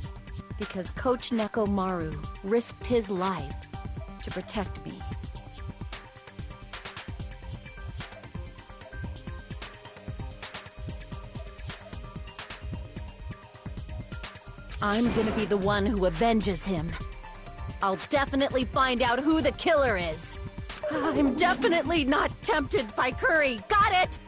because Coach Nekomaru risked his life to protect me. I'm gonna be the one who avenges him. I'll definitely find out who the killer is. I'm definitely not tempted by curry. Got it?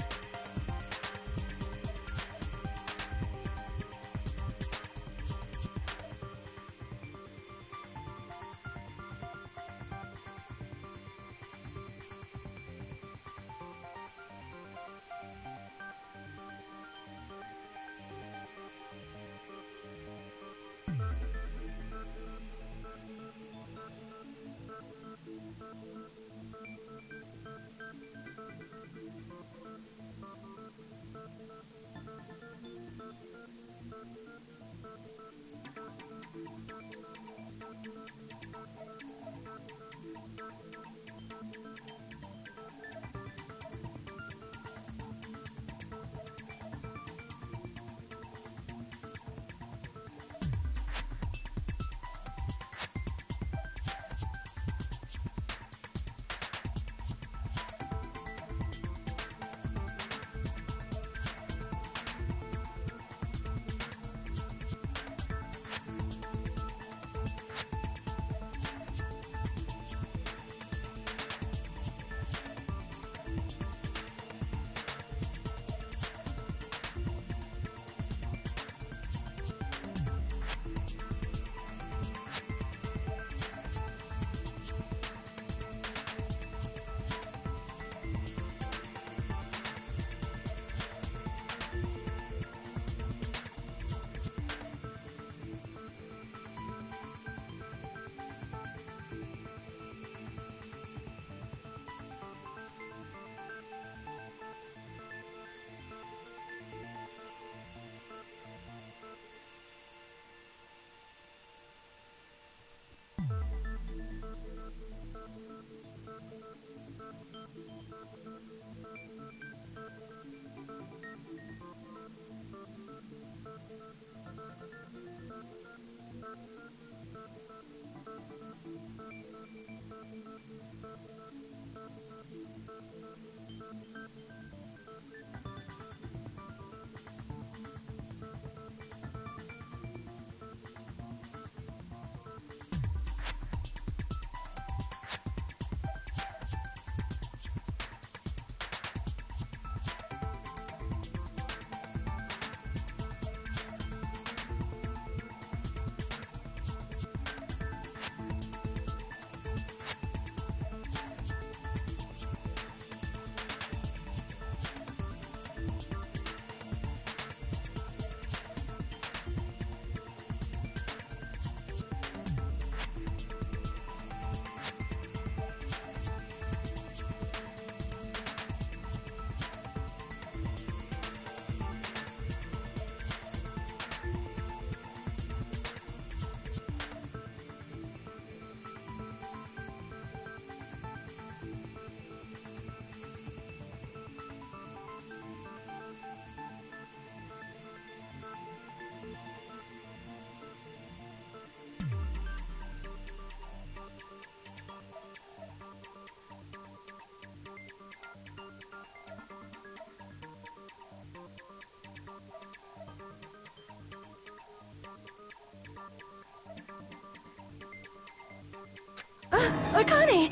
Akane!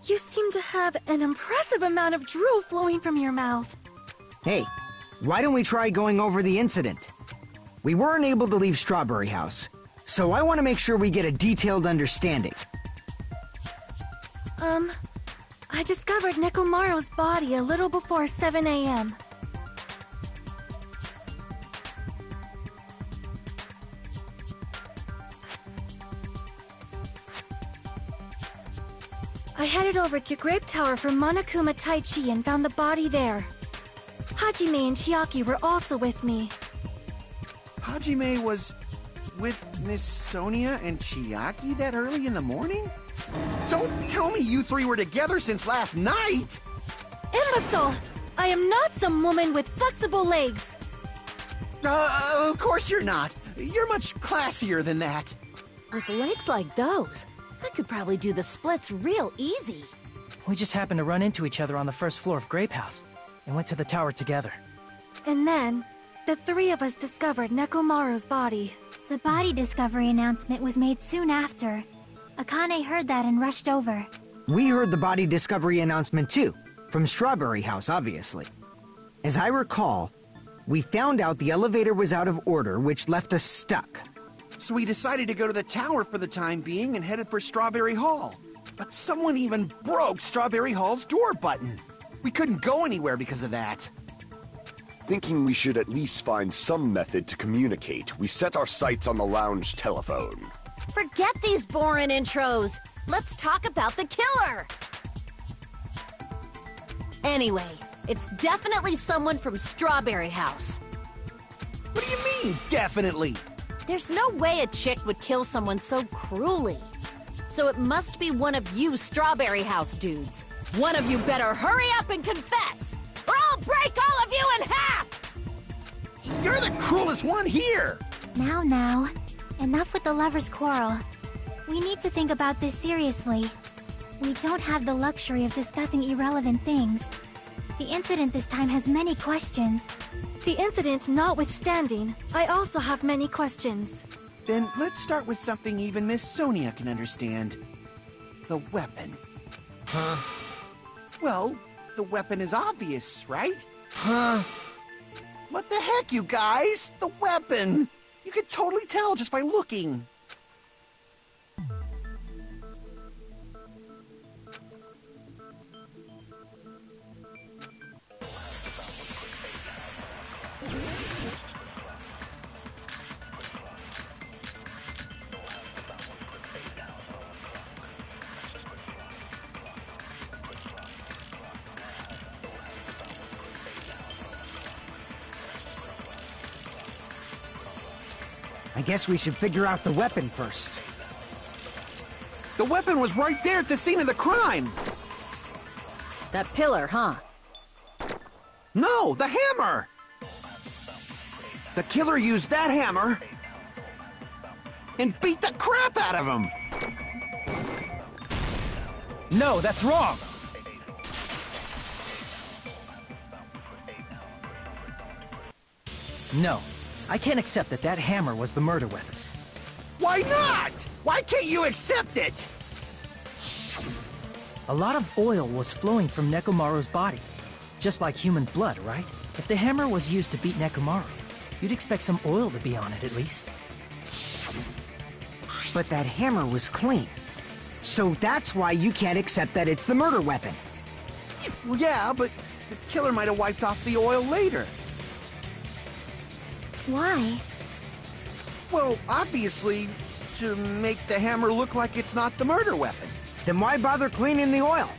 You seem to have an impressive amount of drool flowing from your mouth. Hey, why don't we try going over the incident? We weren't able to leave Strawberry House, so I want to make sure we get a detailed understanding. I discovered Nekomaru's body a little before 7 a.m. I headed over to Grape Tower for Monokuma Taichi and found the body there. Hajime and Chiaki were also with me. Hajime was with Miss Sonia and Chiaki that early in the morning? Don't tell me you three were together since last night! Imbecile! I am not some woman with flexible legs. Of course you're not. You're much classier than that. With legs like those, I could probably do the splits real easy. We just happened to run into each other on the first floor of Grape House and went to the tower together. And then, the three of us discovered Nekomaru's body. The body discovery announcement was made soon after. Akane heard that and rushed over. We heard the body discovery announcement too, from Strawberry House, obviously. As I recall, we found out the elevator was out of order, which left us stuck. So we decided to go to the tower for the time being and headed for Strawberry Hall. But someone even broke Strawberry Hall's door button. We couldn't go anywhere because of that. Thinking we should at least find some method to communicate, we set our sights on the lounge telephone. Forget these boring intros. Let's talk about the killer. Anyway, it's definitely someone from Strawberry House. What do you mean, definitely? There's no way a chick would kill someone so cruelly. So it must be one of you Strawberry House dudes. One of you better hurry up and confess, or I'll break all of you in half! You're the cruelest one here! Now, enough with the lovers' quarrel. We need to think about this seriously. We don't have the luxury of discussing irrelevant things. The incident this time has many questions. The incident notwithstanding, I also have many questions. Then let's start with something even Miss Sonia can understand. The weapon. Huh? Well, the weapon is obvious, right? Huh? What the heck, you guys? The weapon! You could totally tell just by looking. I guess we should figure out the weapon first. The weapon was right there at the scene of the crime! That pillar, huh? No, the hammer! The killer used that hammer and beat the crap out of him! No, that's wrong! No, I can't accept that that hammer was the murder weapon. Why not? Why can't you accept it? A lot of oil was flowing from Nekomaru's body. Just like human blood, right? If the hammer was used to beat Nekomaru, you'd expect some oil to be on it at least. But that hammer was clean. So that's why you can't accept that it's the murder weapon. Well, yeah, but the killer might have wiped off the oil later. Why? Well, obviously, to make the hammer look like it's not the murder weapon. Then why bother cleaning the oil?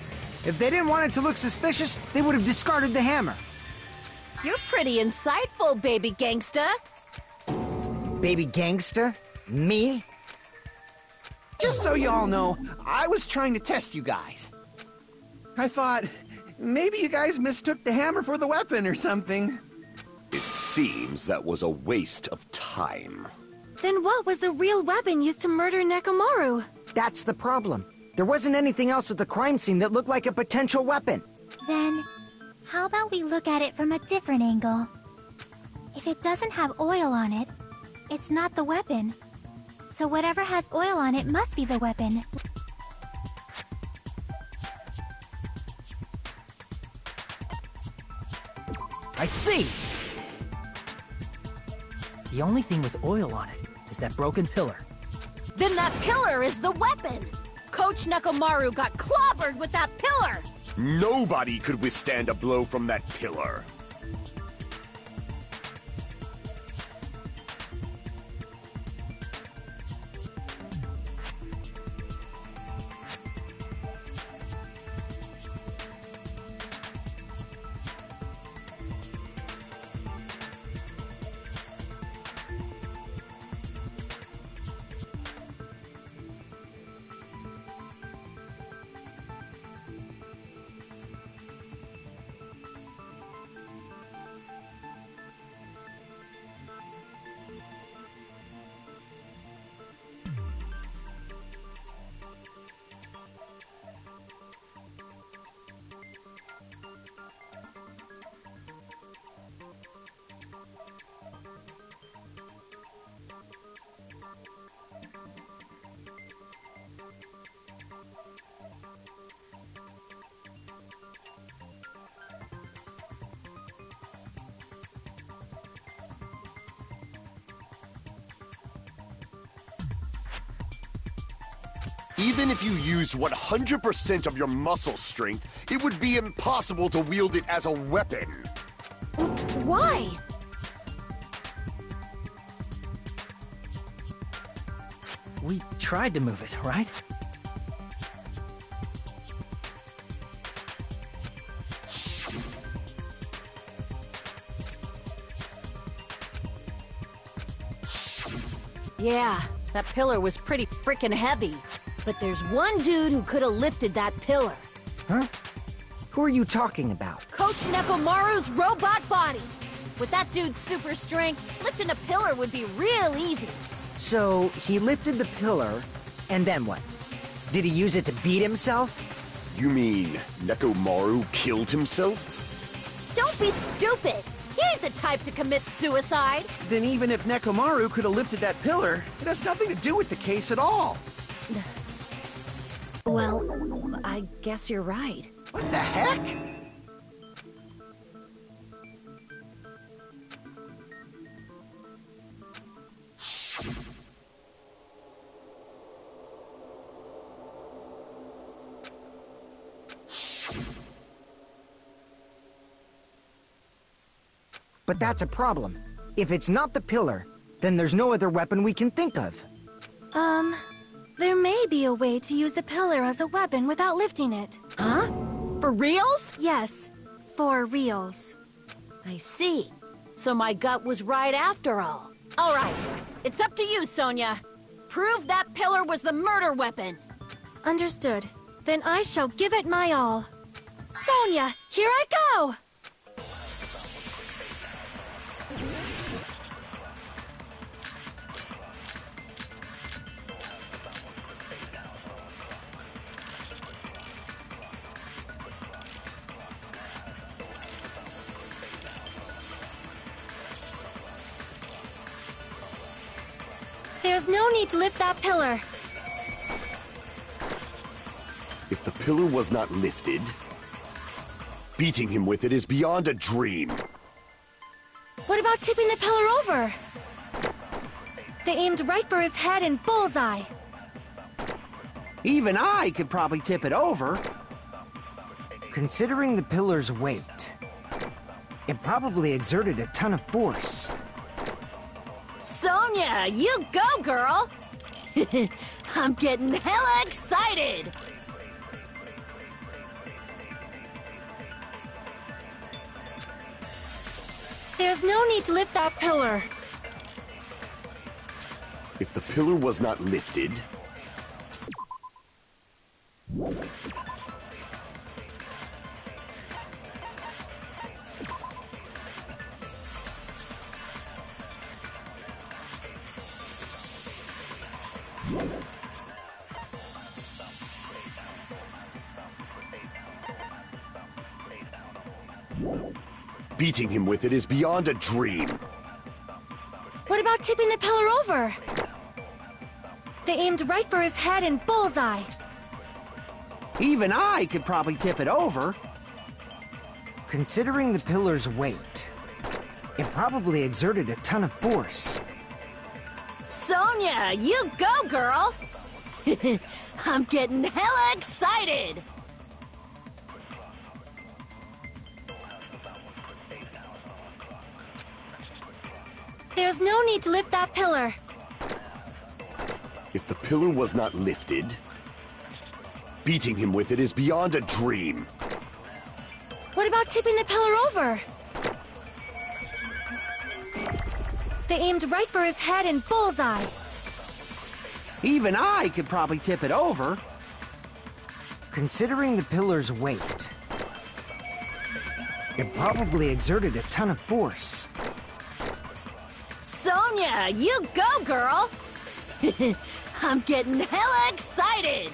If they didn't want it to look suspicious, they would have discarded the hammer. You're pretty insightful, baby gangsta. Baby gangsta? Me? Just so y'all know, I was trying to test you guys. I thought, maybe you guys mistook the hammer for the weapon or something. It seems that was a waste of time. Then what was the real weapon used to murder Nekomaru? That's the problem. There wasn't anything else at the crime scene that looked like a potential weapon. Then, how about we look at it from a different angle? If it doesn't have oil on it, it's not the weapon. So whatever has oil on it must be the weapon. I see! The only thing with oil on it is that broken pillar. Then that pillar is the weapon! Coach Nekomaru got clobbered with that pillar! Nobody could withstand a blow from that pillar. Even if you used 100% of your muscle strength, it would be impossible to wield it as a weapon. Why? We tried to move it, right? Yeah, that pillar was pretty frickin' heavy. But there's one dude who could have lifted that pillar. Huh? Who are you talking about? Coach Nekomaru's robot body. With that dude's super strength, lifting a pillar would be real easy. So, he lifted the pillar, and then what? Did he use it to beat himself? You mean Nekomaru killed himself? Don't be stupid! He ain't the type to commit suicide! Then even if Nekomaru could have lifted that pillar, it has nothing to do with the case at all. Well, I guess you're right. What the heck? But that's a problem. If it's not the pillar, then there's no other weapon we can think of. There may be a way to use the pillar as a weapon without lifting it. Huh? For reals? Yes, for reals. I see. So my gut was right after all. All right, it's up to you, Sonia. Prove that pillar was the murder weapon. Understood. Then I shall give it my all. Sonia, here I go! There's no need to lift that pillar. If the pillar was not lifted, beating him with it is beyond a dream. What about tipping the pillar over? They aimed right for his head and bullseye. Even I could probably tip it over. Considering the pillar's weight, it probably exerted a ton of force. Sonia, you go, girl! I'm getting hella excited! There's no need to lift that pillar. If the pillar was not lifted, beating him with it is beyond a dream. What about tipping the pillar over? They aimed right for his head and bullseye. Even I could probably tip it over. Considering the pillar's weight, It probably exerted a ton of force. Sonia, you go, girl! I'm getting hella excited! There's no need to lift that pillar. If the pillar was not lifted, beating him with it is beyond a dream. What about tipping the pillar over? They aimed right for his head and bullseye. Even I could probably tip it over. Considering the pillar's weight, it probably exerted a ton of force. Sonia, you go, girl! I'm getting hella excited!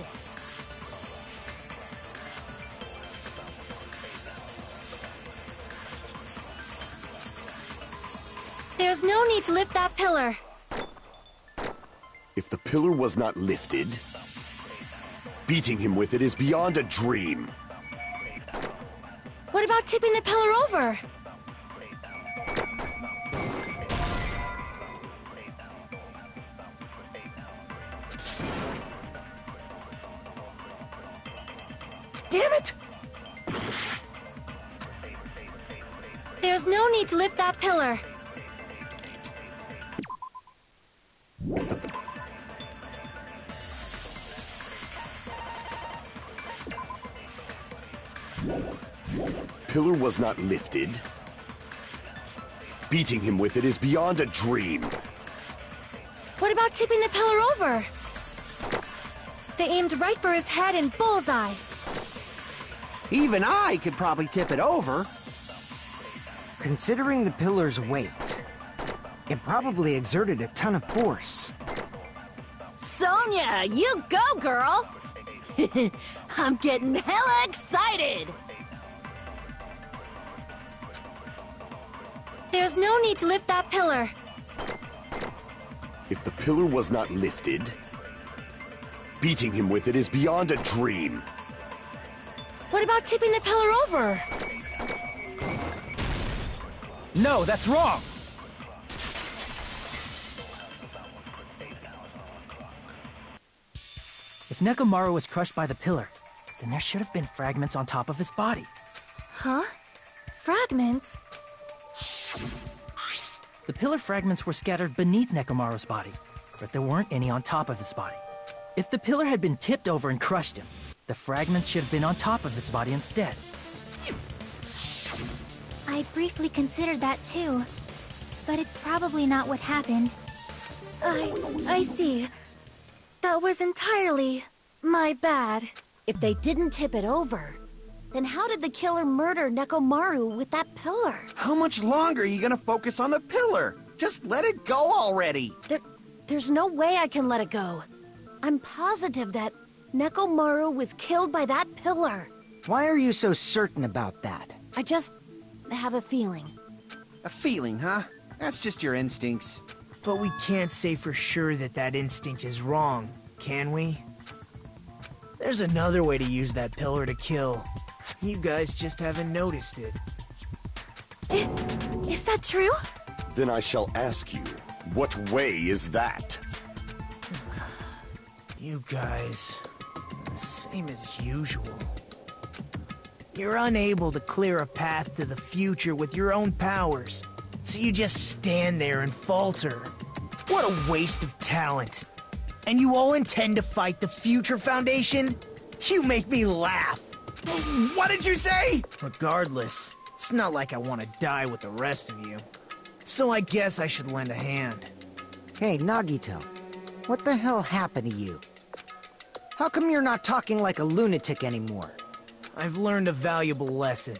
There's no need to lift that pillar. If the pillar was not lifted, beating him with it is beyond a dream. What about tipping the pillar over? Damn it! There's no need to lift that pillar. Pillar was not lifted. Beating him with it is beyond a dream. What about tipping the pillar over? They aimed right for his head and bullseye. Even I could probably tip it over. Considering the pillar's weight, it probably exerted a ton of force. Sonia, you go, girl! I'm getting hella excited! There's no need to lift that pillar. If the pillar was not lifted, beating him with it is beyond a dream. What about tipping the pillar over? No, that's wrong! If Nekomaru was crushed by the pillar, then there should have been fragments on top of his body. Huh? Fragments? The pillar fragments were scattered beneath Nekomaru's body, but there weren't any on top of his body. If the pillar had been tipped over and crushed him, the fragments should have been on top of his body instead. I briefly considered that too, but it's probably not what happened. I see. That was entirely my bad. If they didn't tip it over, then how did the killer murder Nekomaru with that pillar? How much longer are you gonna focus on the pillar? Just let it go already! There's no way I can let it go. I'm positive that Nekomaru was killed by that pillar. Why are you so certain about that? I just have a feeling. A feeling, huh? That's just your instincts. But we can't say for sure that that instinct is wrong, can we? There's another way to use that pillar to kill. You guys just haven't noticed it. Is that true? Then I shall ask you, what way is that? You guys, the same as usual. You're unable to clear a path to the future with your own powers, so you just stand there and falter. What a waste of talent. And you all intend to fight the Future Foundation? You make me laugh. What did you say? Regardless, it's not like I want to die with the rest of you. So I guess I should lend a hand. Hey, Nagito, what the hell happened to you? How come you're not talking like a lunatic anymore? I've learned a valuable lesson.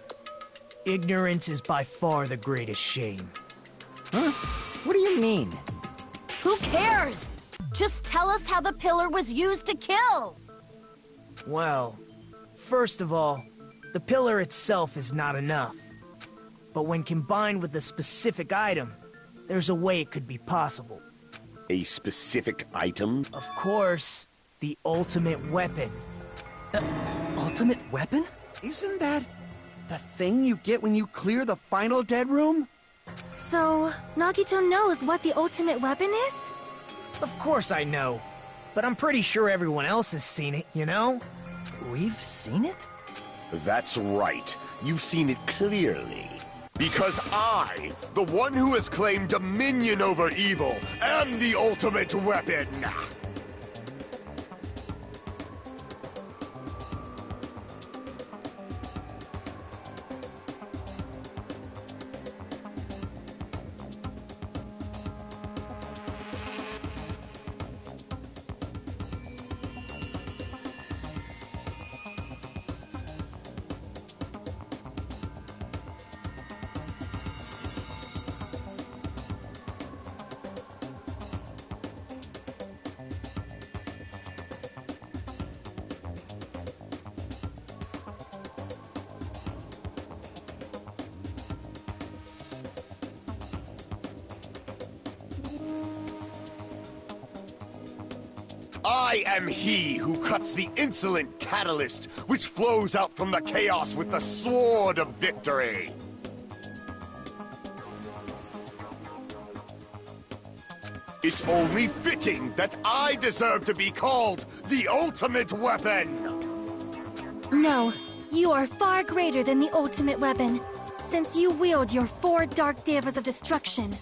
Ignorance is by far the greatest shame. Huh? What do you mean? Who cares? Just tell us how the pillar was used to kill! Well, first of all, the pillar itself is not enough. But when combined with a specific item, there's a way it could be possible. A specific item? Of course, the ultimate weapon. Ultimate weapon? Isn't that the thing you get when you clear the final dead room? So, Nagito knows what the ultimate weapon is? Of course I know. But I'm pretty sure everyone else has seen it, you know? We've seen it? That's right. You've seen it clearly. Because I, the one who has claimed dominion over evil, am the ultimate weapon! I am he who cuts the insolent catalyst which flows out from the chaos with the sword of victory. It's only fitting that I deserve to be called the ultimate weapon. No, you are far greater than the ultimate weapon, since you wield your 4 dark devas of destruction.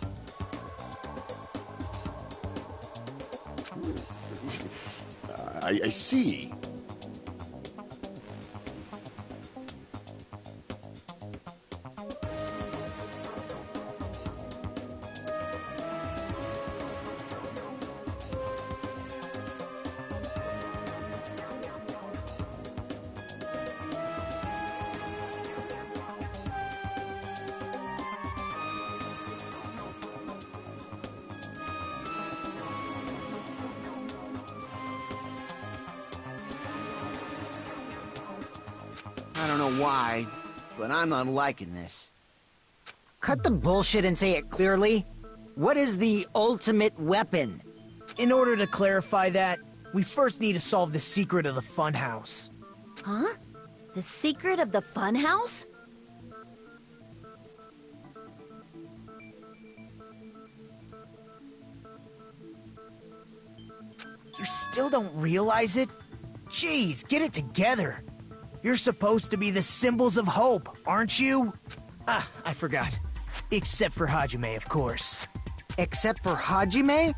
I see. I don't know why, but I'm not liking this. Cut the bullshit and say it clearly. What is the ultimate weapon? In order to clarify that, we first need to solve the secret of the funhouse. Huh? The secret of the funhouse? You still don't realize it? Jeez, get it together. You're supposed to be the symbols of hope, aren't you? Ah, I forgot. Except for Hajime, of course. Except for Hajime?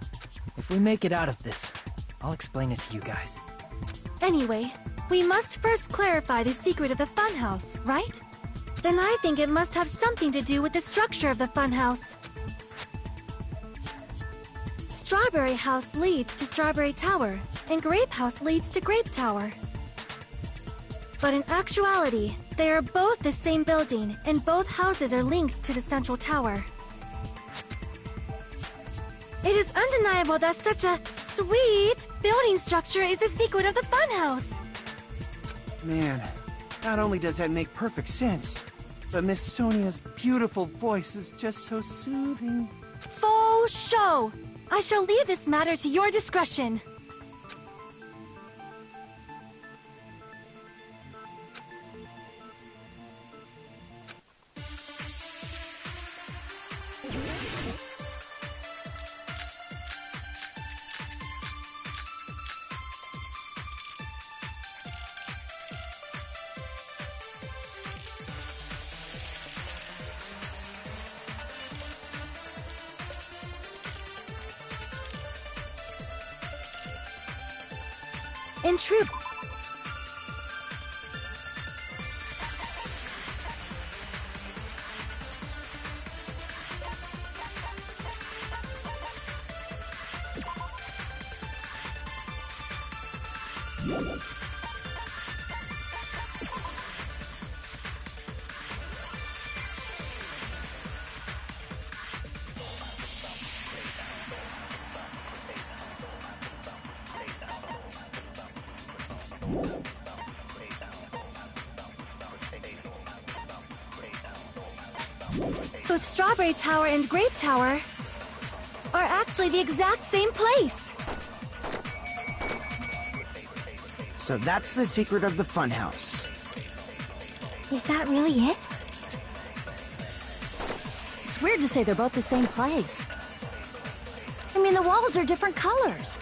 If we make it out of this, I'll explain it to you guys. Anyway, we must first clarify the secret of the funhouse, right? Then I think it must have something to do with the structure of the funhouse. Strawberry House leads to Strawberry Tower, and Grape House leads to Grape Tower. But in actuality, they are both the same building, and both houses are linked to the central tower. It is undeniable that such a sweet building structure is the secret of the funhouse. Man, not only does that make perfect sense, but Miss Sonia's beautiful voice is just so soothing. Faux show! I shall leave this matter to your discretion. In truth, both Strawberry Tower and Grape Tower are actually the exact same place. So that's the secret of the funhouse. Is that really it? It's It's weird to say they're both the same place. I mean, the walls are different colors.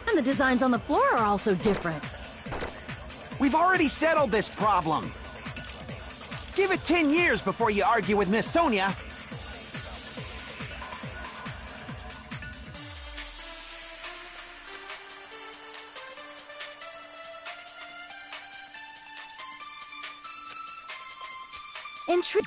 And the designs on the floor are also different. We've already settled this problem. Give it 10 years before you argue with Miss Sonia. In truth,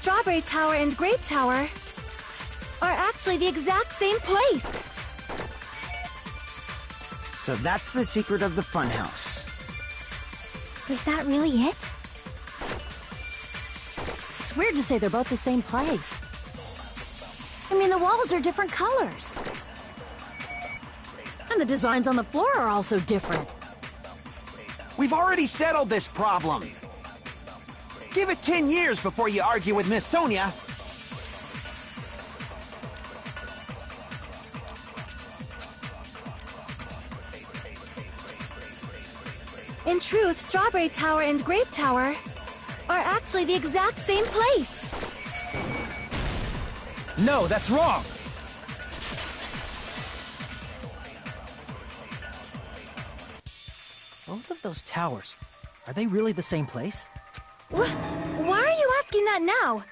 Strawberry Tower and Grape Tower are actually the exact same place. So that's the secret of the funhouse. Is that really it? It's weird to say they're both the same place. I mean, the walls are different colors. And the designs on the floor are also different. We've already settled this problem. Give it 10 years before you argue with Miss Sonia. In truth, Strawberry Tower and Grape Tower are actually the exact same place. No, that's wrong! Both of those towers, are they really the same place? Why are you asking that now?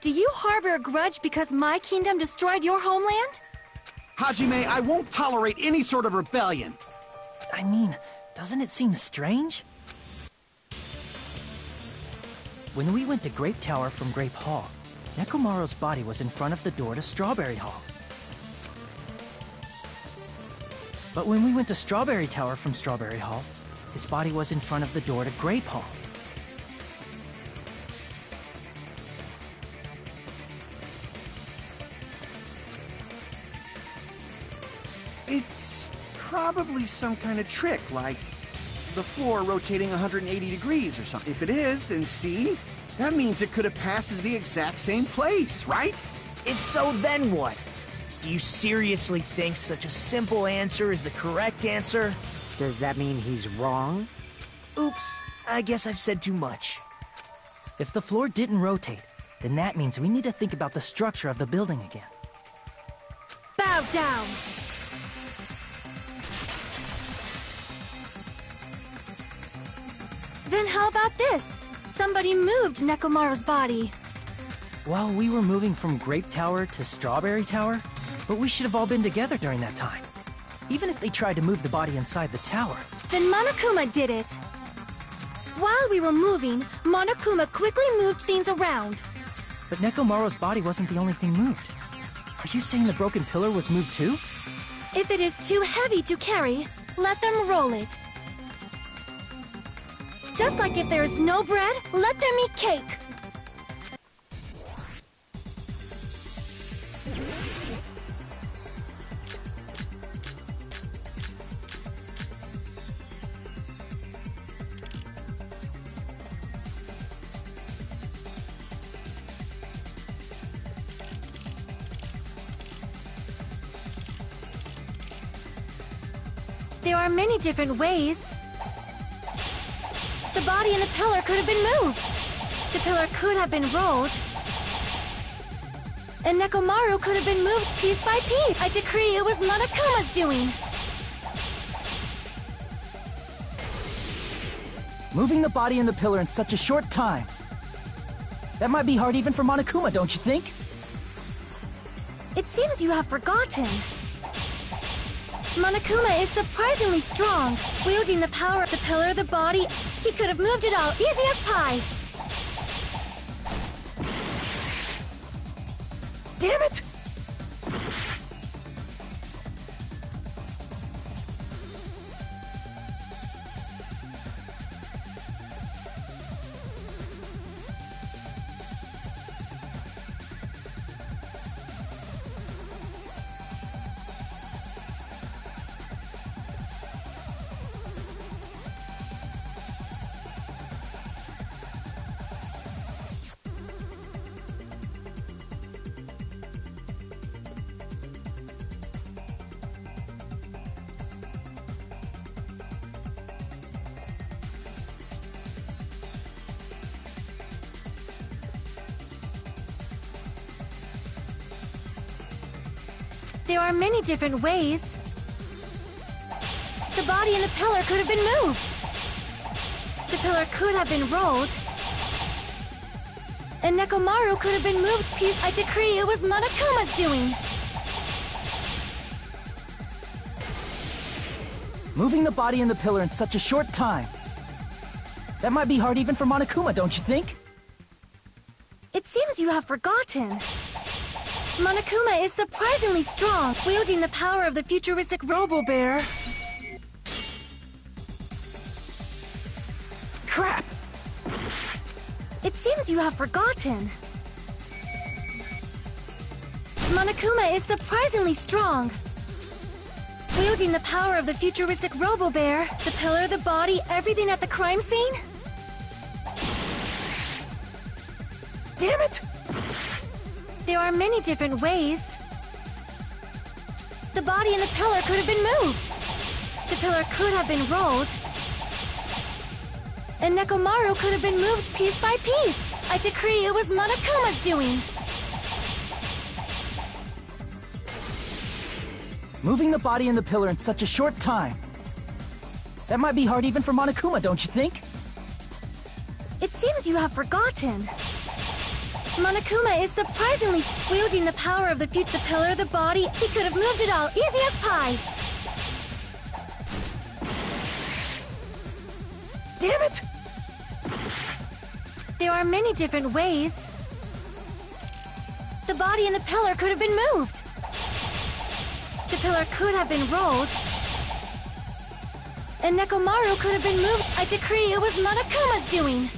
Do you harbor a grudge because my kingdom destroyed your homeland? Hajime, I won't tolerate any sort of rebellion. I mean, doesn't it seem strange? When we went to Grape Tower from Grape Hall, Nekomaru's body was in front of the door to Strawberry Hall. But when we went to Strawberry Tower from Strawberry Hall, his body was in front of the door to Grape Hall. It's probably some kind of trick, like the floor rotating 180 degrees or something. If it is, then see? That means it could have passed as the exact same place, right? If so, then what? Do you seriously think such a simple answer is the correct answer? Does that mean he's wrong? Oops, I guess I've said too much. If the floor didn't rotate, then that means we need to think about the structure of the building again. Bow down! Then how about this? Somebody moved Nekomaru's body. Well, we were moving from Grape Tower to Strawberry Tower, but we should have all been together during that time. Even if they tried to move the body inside the tower. Then Monokuma did it. While we were moving, Monokuma quickly moved things around. But Nekomaru's body wasn't the only thing moved. Are you saying the broken pillar was moved too? If it is too heavy to carry, let them roll it. Just like if there is no bread, let them eat cake. There are many different ways. The body and the pillar could have been moved. The pillar could have been rolled. And Nekomaru could have been moved piece by piece. I decree it was Monokuma's doing. Moving the body and the pillar in such a short time. That might be hard even for Monokuma, don't you think? It seems you have forgotten. Monokuma is surprisingly strong. Wielding the power of the pillar, the body, he could have moved it all easy as pie. Damn it! There are many different ways. The body and the pillar could have been moved. The pillar could have been rolled. And Nekomaru could have been moved piece. I decree it was Monokuma's doing. Moving the body and the pillar in such a short time. That might be hard even for Monokuma, don't you think? It seems you have forgotten. Monokuma is surprisingly strong, wielding the power of the futuristic Robo-Bear. Crap! It seems you have forgotten. Monokuma is surprisingly strong, wielding the power of the futuristic Robo-Bear, the pillar, the body, everything at the crime scene? Damn it! There are many different ways. The body and the pillar could have been moved. The pillar could have been rolled. And Nekomaru could have been moved piece by piece. I decree it was Monokuma's doing. Moving the body and the pillar in such a short time. That might be hard even for Monokuma, don't you think? It seems you have forgotten. Monokuma is surprisingly wielding the power of the pillar, the body. He could have moved it all, easy as pie. Damn it! There are many different ways. The body and the pillar could have been moved. The pillar could have been rolled. And Nekomaru could have been moved. I decree it was Monokuma's doing.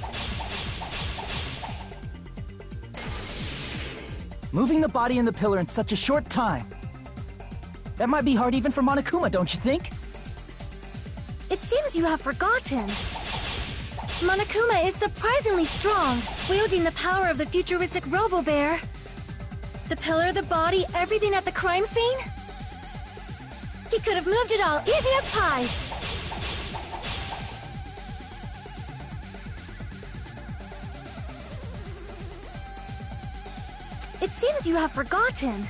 Moving the body and the pillar in such a short time. That might be hard even for Monokuma, don't you think? It seems you have forgotten. Monokuma is surprisingly strong, wielding the power of the futuristic Robo-Bear. The pillar, the body, everything at the crime scene? He could have moved it all, easy as pie. It seems you have forgotten.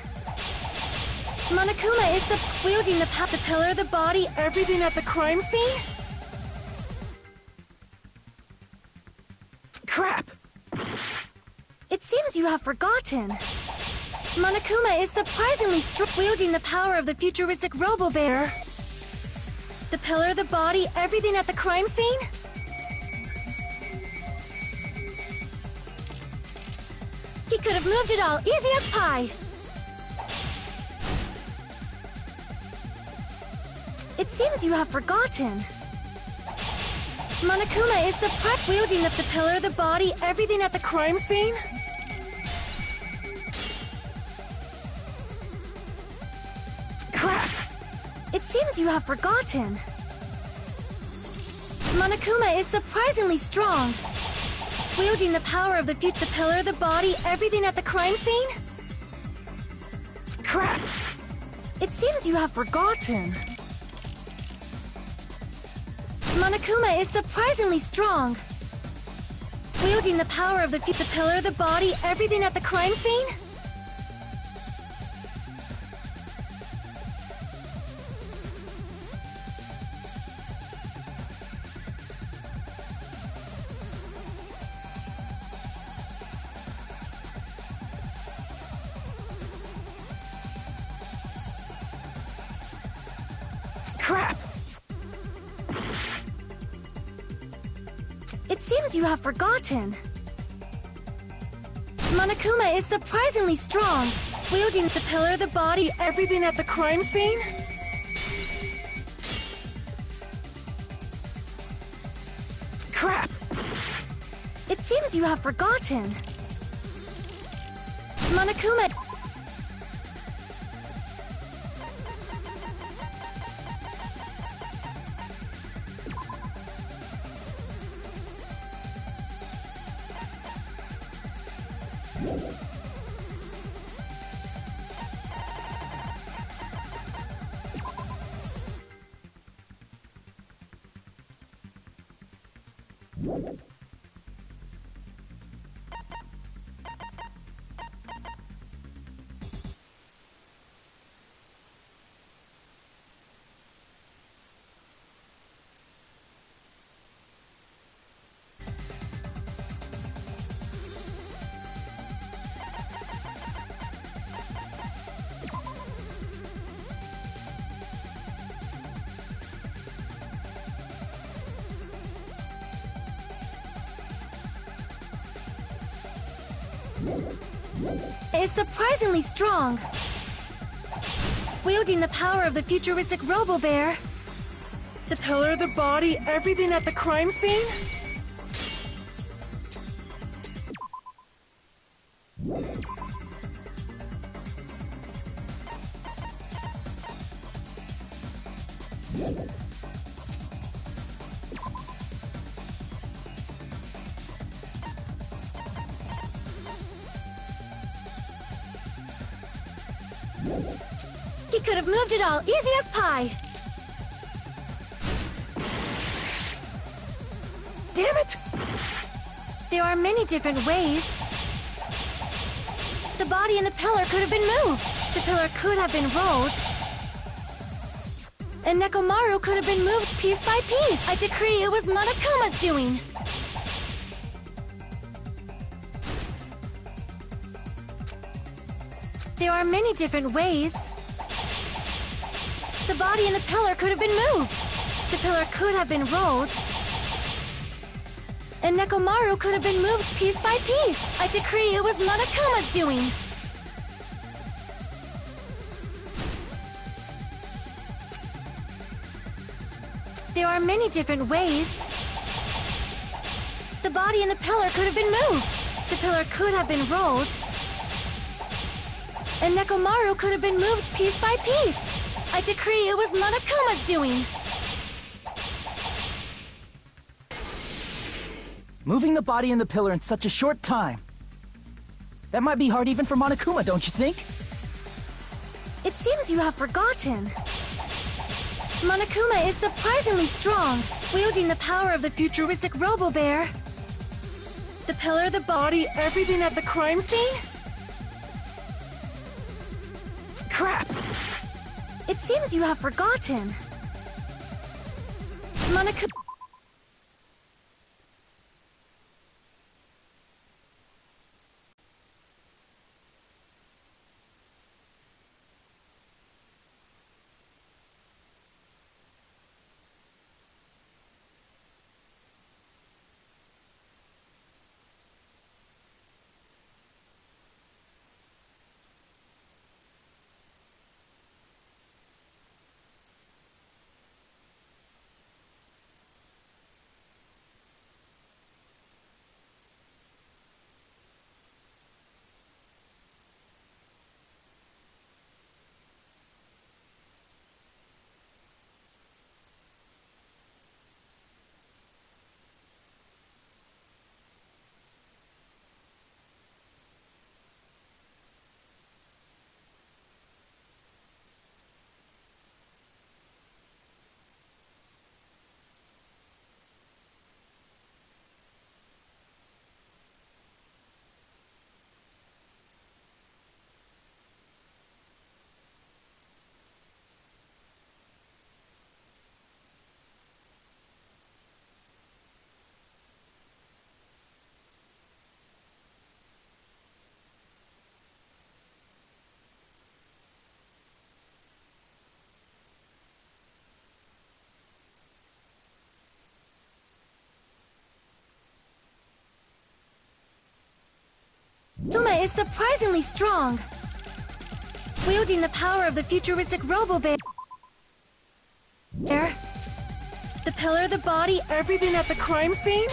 Monokuma is wielding the pillar, the body, everything at the crime scene? Crap! It seems you have forgotten. Monokuma is surprisingly wielding the power of the futuristic Robo-Bear. The pillar, the body, everything at the crime scene? He could have moved it all, easy as pie. It seems you have forgotten. Monokuma is wielding the pillar, the body, everything at the crime scene? Crap! It seems you have forgotten. Monokuma is surprisingly strong, wielding the power of the pillar, the body, everything at the crime scene? Crap! It seems you have forgotten. Monokuma is surprisingly strong, wielding the power of the pillar, the body, everything at the crime scene? Crap! It seems you have forgotten. Monokuma is surprisingly strong, wielding the pillar, the body, everything at the crime scene? Crap! It seems you have forgotten. Monokuma... is surprisingly strong. Wielding the power of the futuristic Robo-Bear. The pillar, the body, everything at the crime scene? He could have moved it all, easy as pie. Damn it! There are many different ways. The body and the pillar could have been moved. The pillar could have been rolled. And Nekomaru could have been moved piece by piece. I decree it was Monokuma's doing. There are many different ways. The body and the pillar could have been moved. The pillar could have been rolled. And Nekomaru could have been moved piece by piece. I decree it was Monokuma's doing. There are many different ways. The body and the pillar could have been moved. The pillar could have been rolled. And Nekomaru could have been moved piece by piece. I decree it was Monokuma's doing. Moving the body and the pillar in such a short time. That might be hard even for Monokuma, don't you think? It seems you have forgotten. Monokuma is surprisingly strong, wielding the power of the futuristic Robo-Bear. The pillar, the body, everything at the crime scene? Crap! It seems you have forgotten. Monokuma... Monokuma is surprisingly strong, wielding the power of the futuristic Robo-Bear. The pillar, the body, everything at the crime scene?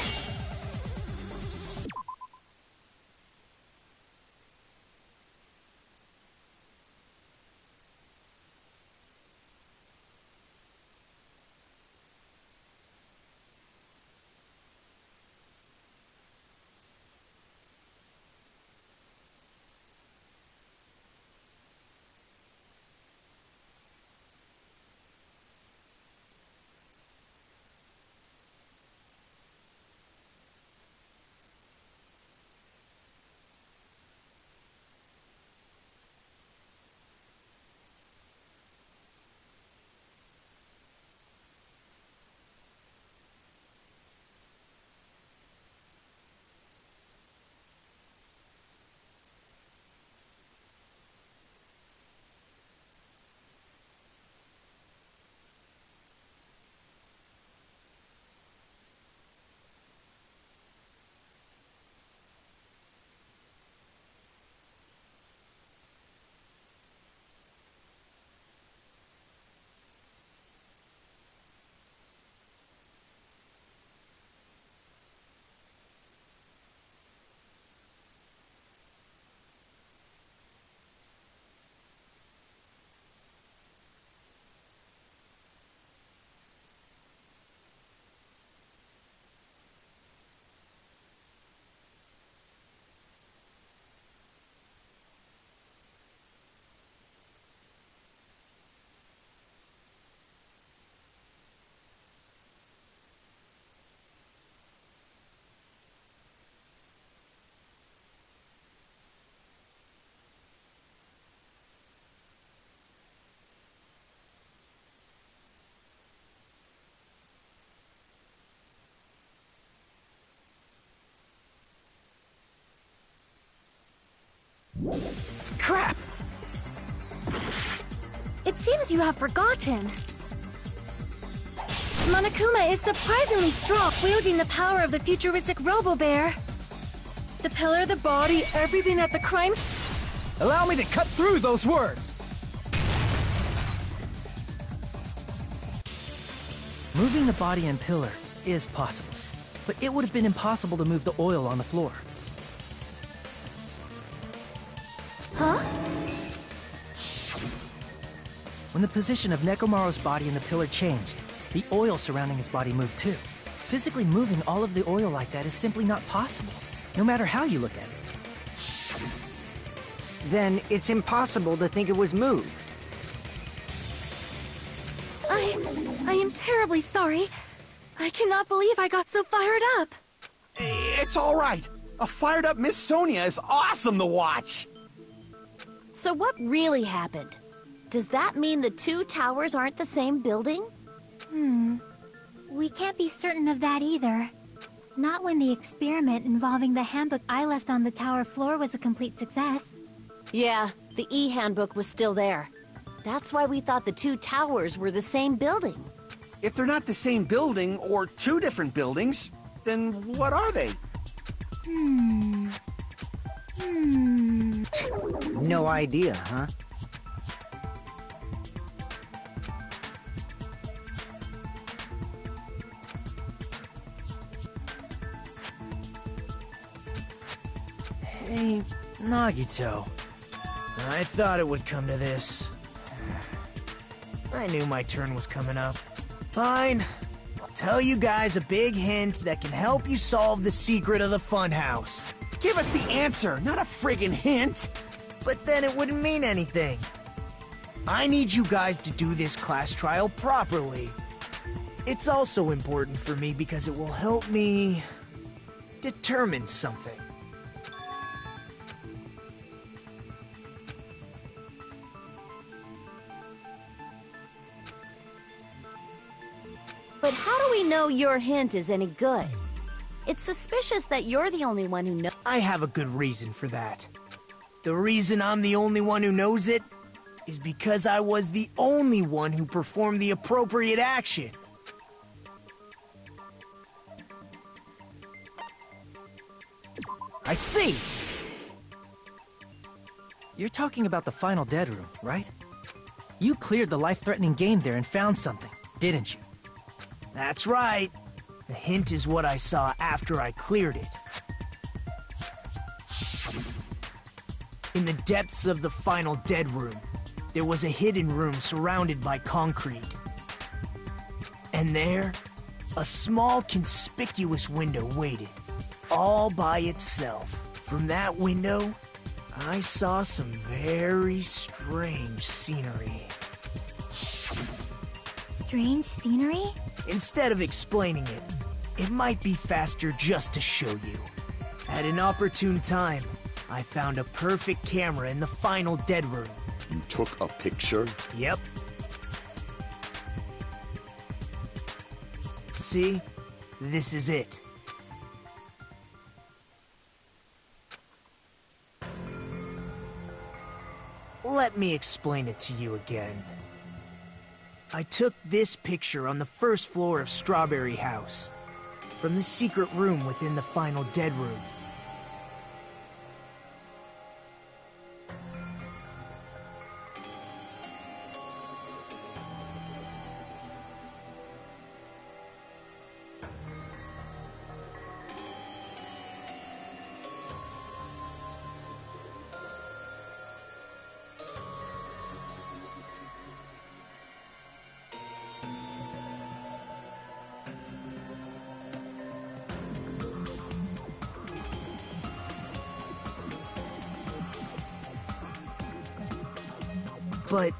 crap! It seems you have forgotten. Monokuma is surprisingly strong, wielding the power of the futuristic Robo-Bear. The pillar, the body, everything at the crime... Allow me to cut through those words! Moving the body and pillar is possible, but it would have been impossible to move the oil on the floor. Huh? When the position of Nekomaru's body and the pillar changed, the oil surrounding his body moved too. Physically moving all of the oil like that is simply not possible, no matter how you look at it. Then it's impossible to think it was moved. I am terribly sorry. I cannot believe I got so fired up. It's all right. A fired up Miss Sonia is awesome to watch. So what really happened? Does that mean the two towers aren't the same building? We can't be certain of that either. Not when the experiment involving the handbook I left on the tower floor was a complete success. Yeah, the e-handbook was still there. That's why we thought the two towers were the same building. If they're not the same building or two different buildings, then what are they? No idea, huh? Hey, Nagito. I thought it would come to this. I knew my turn was coming up. Fine. I'll tell you guys a big hint that can help you solve the secret of the funhouse. Give us the answer, not a friggin' hint. But then it wouldn't mean anything. I need you guys to do this class trial properly. It's also important for me because it will help me determine something. But how do we know your hint is any good? It's suspicious that you're the only one who knows. I have a good reason for that. The reason I'm the only one who knows it is because I was the only one who performed the appropriate action. I see! You're talking about the final dead room, right? You cleared the life-threatening game there and found something, didn't you? That's right. The hint is what I saw after I cleared it. In the depths of the final dead room, there was a hidden room surrounded by concrete. And there, a small conspicuous window waited, all by itself. From that window, I saw some very strange scenery. Strange scenery? Instead of explaining it, it might be faster just to show you. At an opportune time, I found a perfect camera in the final dead room. You took a picture? Yep. See? This is it. Let me explain it to you again. I took this picture on the first floor of Strawberry House, from the secret room within the final dead room. But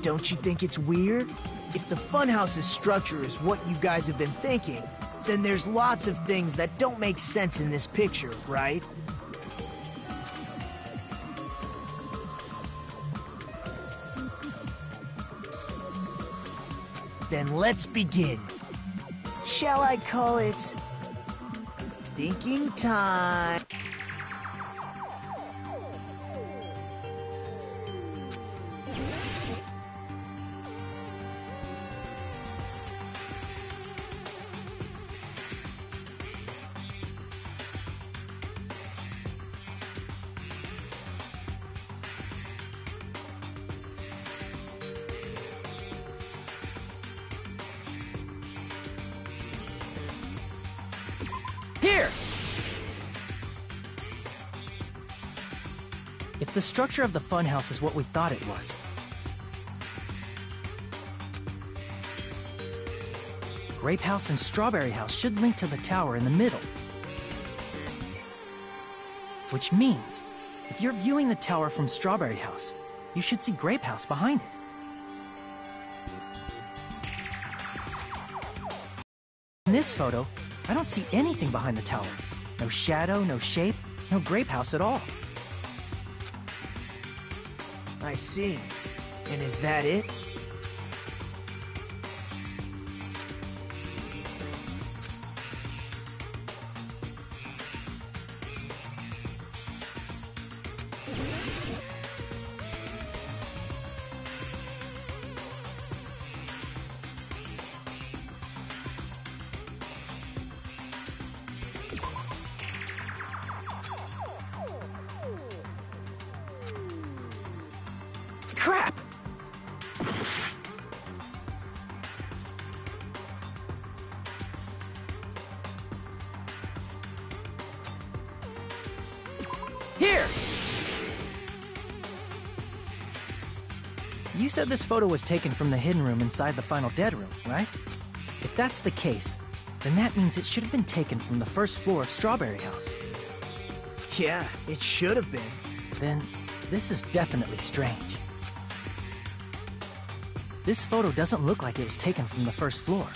don't you think it's weird? If the funhouse's structure is what you guys have been thinking, then there's lots of things that don't make sense in this picture, right? Then let's begin. Shall I call it thinking time? If the structure of the funhouse is what we thought it was, Grape House and Strawberry House should link to the tower in the middle. Which means, if you're viewing the tower from Strawberry House, you should see Grape House behind it. In this photo, I don't see anything behind the tower. No shadow, no shape, no Grape House at all. I see. And is that it? Crap! Here! You said this photo was taken from the hidden room inside the final dead room, right? If that's the case, then that means it should have been taken from the first floor of Strawberry House. Yeah, it should have been. Then, this is definitely strange. This photo doesn't look like it was taken from the first floor.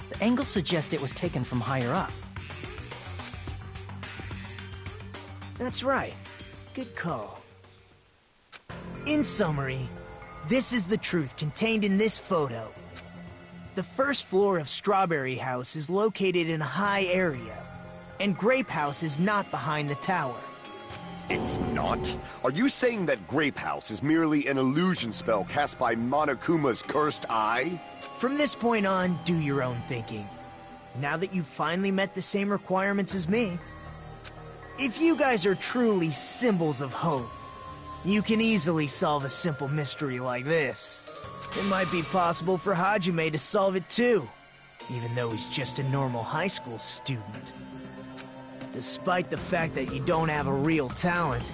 The angles suggest it was taken from higher up. That's right. Good call. In summary, this is the truth contained in this photo. The first floor of Strawberry House is located in a high area, and Grape House is not behind the tower. It's not? Are you saying that Grape House is merely an illusion spell cast by Monokuma's cursed eye? From this point on, do your own thinking. Now that you've finally met the same requirements as me, if you guys are truly symbols of hope, you can easily solve a simple mystery like this. It might be possible for Hajime to solve it too, even though he's just a normal high school student. Despite the fact that you don't have a real talent,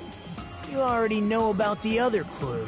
you already know about the other clue.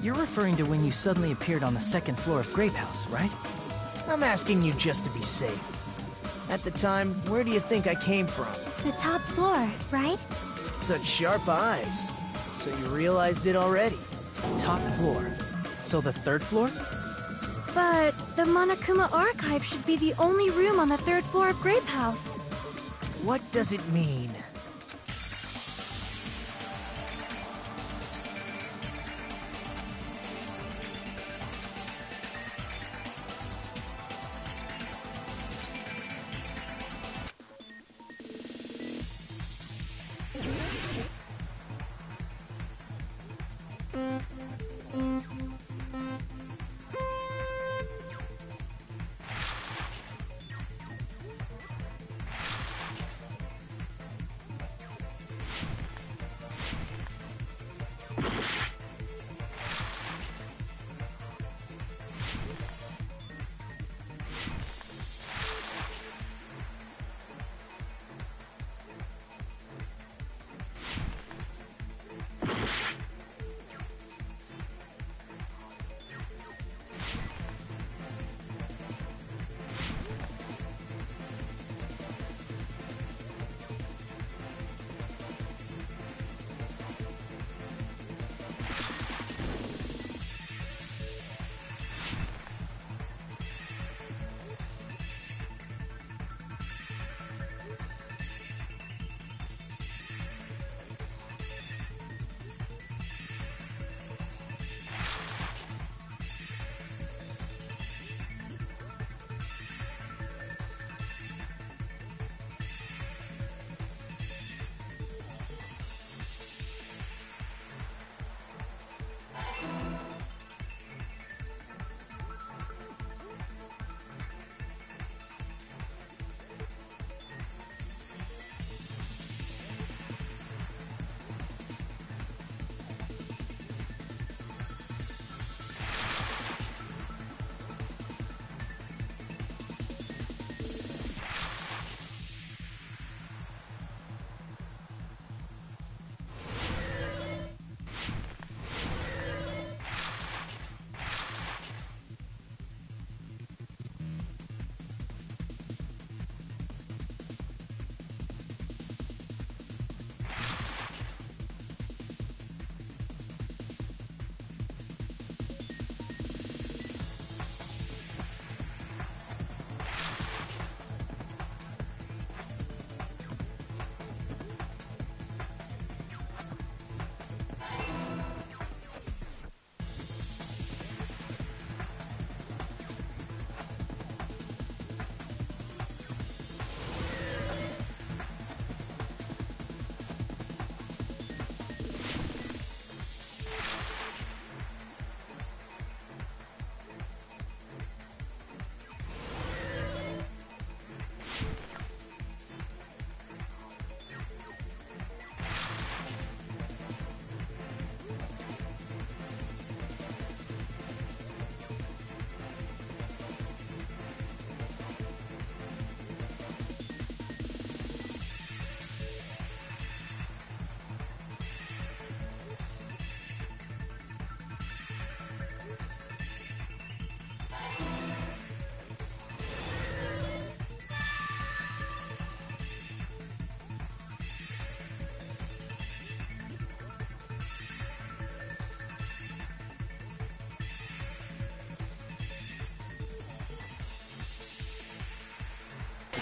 You're referring to when you suddenly appeared on the second floor of Grape House, right? I'm asking you just to be safe. At the time, where do you think I came from? The top floor, right? Such sharp eyes. So you realized it already. Top floor. So the third floor? But the Monokuma Archive should be the only room on the third floor of Grape House. What does it mean?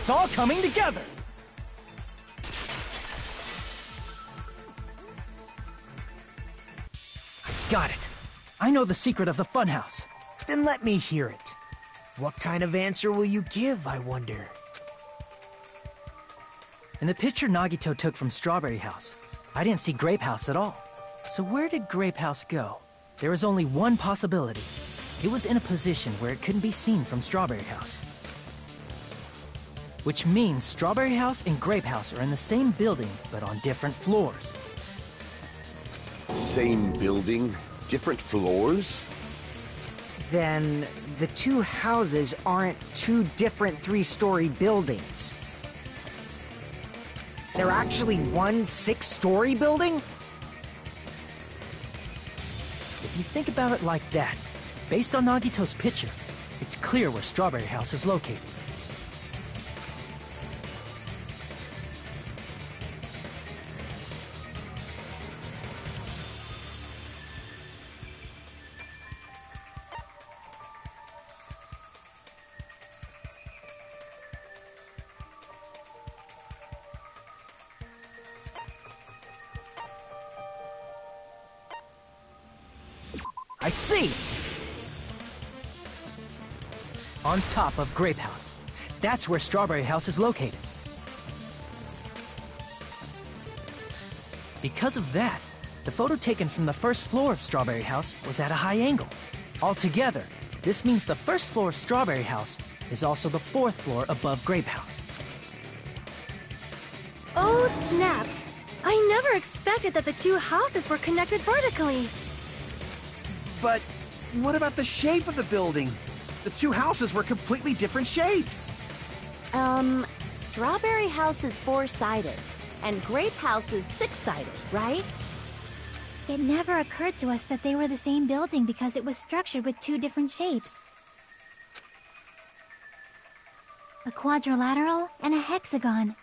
It's all coming together! Got it. I know the secret of the funhouse. Then let me hear it. What kind of answer will you give, I wonder? In the picture Nagito took from Strawberry House, I didn't see Grape House at all. So where did Grape House go? There was only one possibility. It was in a position where it couldn't be seen from Strawberry House. Which means Strawberry House and Grape House are in the same building, but on different floors. Same building, different floors? Then the two houses aren't two different three-story buildings. They're actually one six-story building? If you think about it like that, based on Nagito's picture, it's clear where Strawberry House is located. I see! On top of Grape House. That's where Strawberry House is located. Because of that, the photo taken from the first floor of Strawberry House was at a high angle. Altogether, this means the first floor of Strawberry House is also the fourth floor above Grape House. Oh, snap! I never expected that the two houses were connected vertically. But what about the shape of the building? The two houses were completely different shapes. Strawberry House is four-sided, and Grape House is six-sided, right? It never occurred to us that they were the same building because it was structured with two different shapes. A quadrilateral and a hexagon,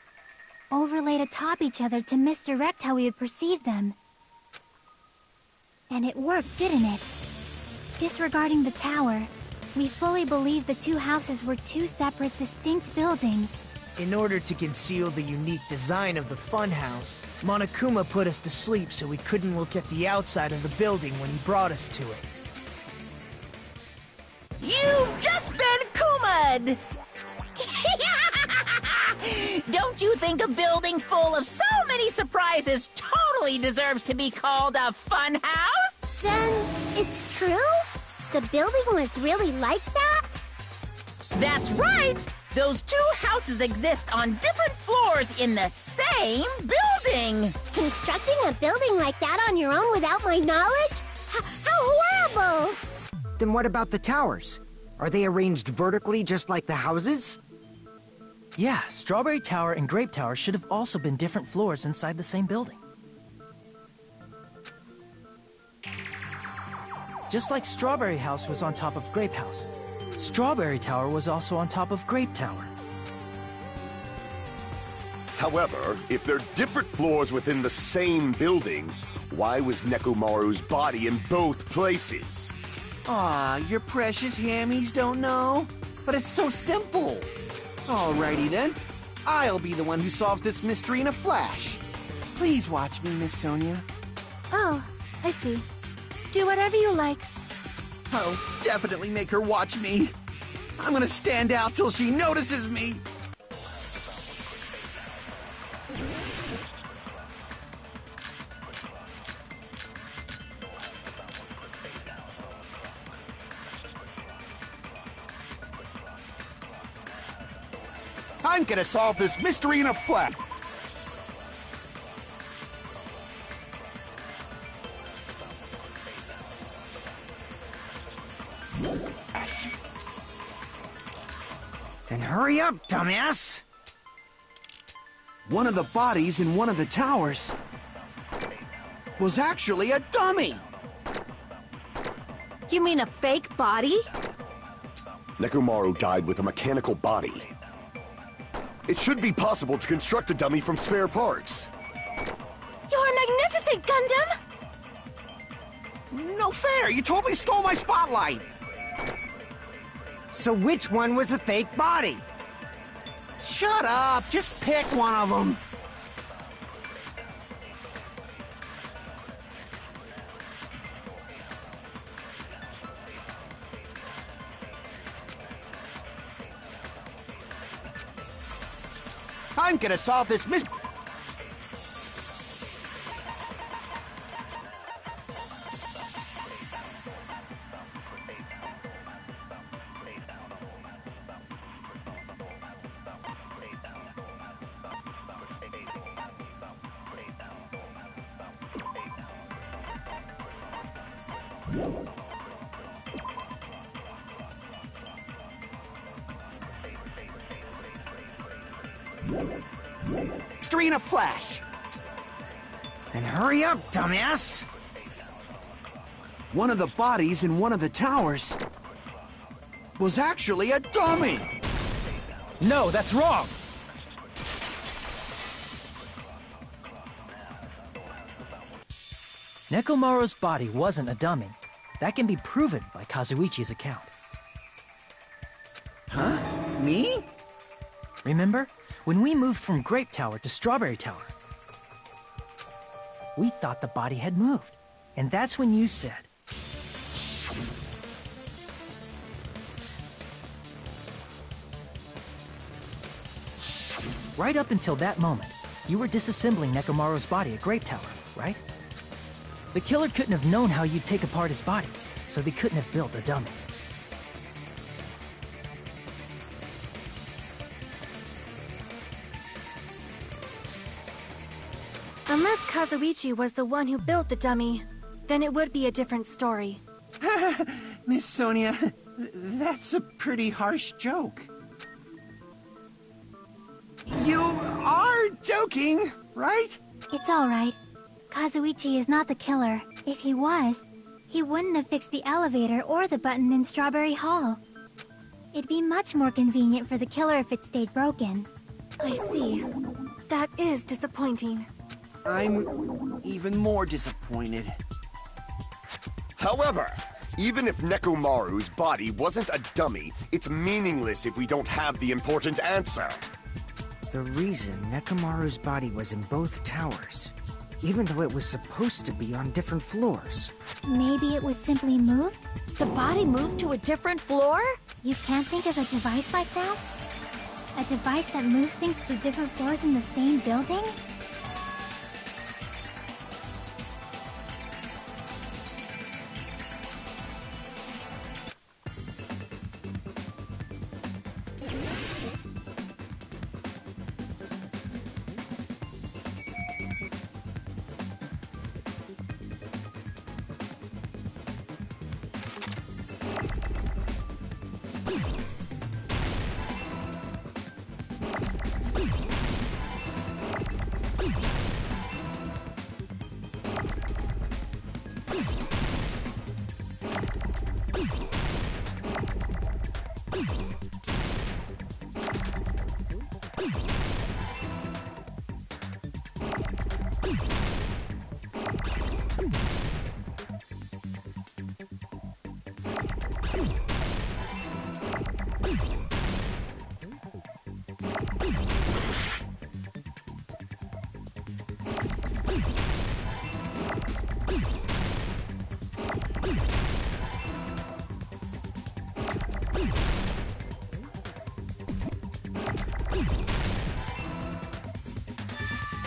overlaid atop each other to misdirect how we would perceive them. And it worked, didn't it? Disregarding the tower, we fully believed the two houses were two separate, distinct buildings. In order to conceal the unique design of the funhouse, Monokuma put us to sleep so we couldn't look at the outside of the building when he brought us to it. You've just been Kuma'd! Don't you think a building full of so many surprises totally deserves to be called a fun house? Then, it's true? The building was really like that? That's right! Those two houses exist on different floors in the same building! Constructing a building like that on your own without my knowledge? How horrible! Then what about the towers? Are they arranged vertically just like the houses? Yeah, Strawberry Tower and Grape Tower should have also been different floors inside the same building. Just like Strawberry House was on top of Grape House, Strawberry Tower was also on top of Grape Tower. However, if they're different floors within the same building, why was Nekomaru's body in both places? Aw, your precious hammies don't know? But it's so simple. Alrighty then. I'll be the one who solves this mystery in a flash. Please watch me, Miss Sonia. Oh, I see. Do whatever you like. I'll definitely make her watch me. I'm gonna stand out till she notices me. I'm gonna solve this mystery in a flash. Then hurry up, dumbass! One of the bodies in one of the towers was actually a dummy! You mean a fake body? Nekomaru died with a mechanical body. It should be possible to construct a dummy from spare parts. You're magnificent, Gundam! No fair! You totally stole my spotlight! So which one was the fake body? Shut up! Just pick one of them! I'm gonna solve this mystery. In a flash. Then hurry up, dumbass! One of the bodies in one of the towers was actually a dummy! No, that's wrong! Nekomaru's body wasn't a dummy. That can be proven by Kazuichi's account. Huh? Me? Remember? When we moved from Grape Tower to Strawberry Tower, we thought the body had moved. And that's when you said, right up until that moment, you were disassembling Nekomaru's body at Grape Tower, right? The killer couldn't have known how you'd take apart his body, so they couldn't have built a dummy. Unless Kazuichi was the one who built the dummy, then it would be a different story. Miss Sonia, that's a pretty harsh joke. You are joking, right? It's alright. Kazuichi is not the killer. If he was, he wouldn't have fixed the elevator or the button in Strawberry Hall. It'd be much more convenient for the killer if it stayed broken. I see. That is disappointing. I'm even more disappointed. However, even if Nekomaru's body wasn't a dummy, it's meaningless if we don't have the important answer. The reason Nekomaru's body was in both towers, even though it was supposed to be on different floors. Maybe it was simply moved? The body moved to a different floor? You can't think of a device like that? A device that moves things to different floors in the same building?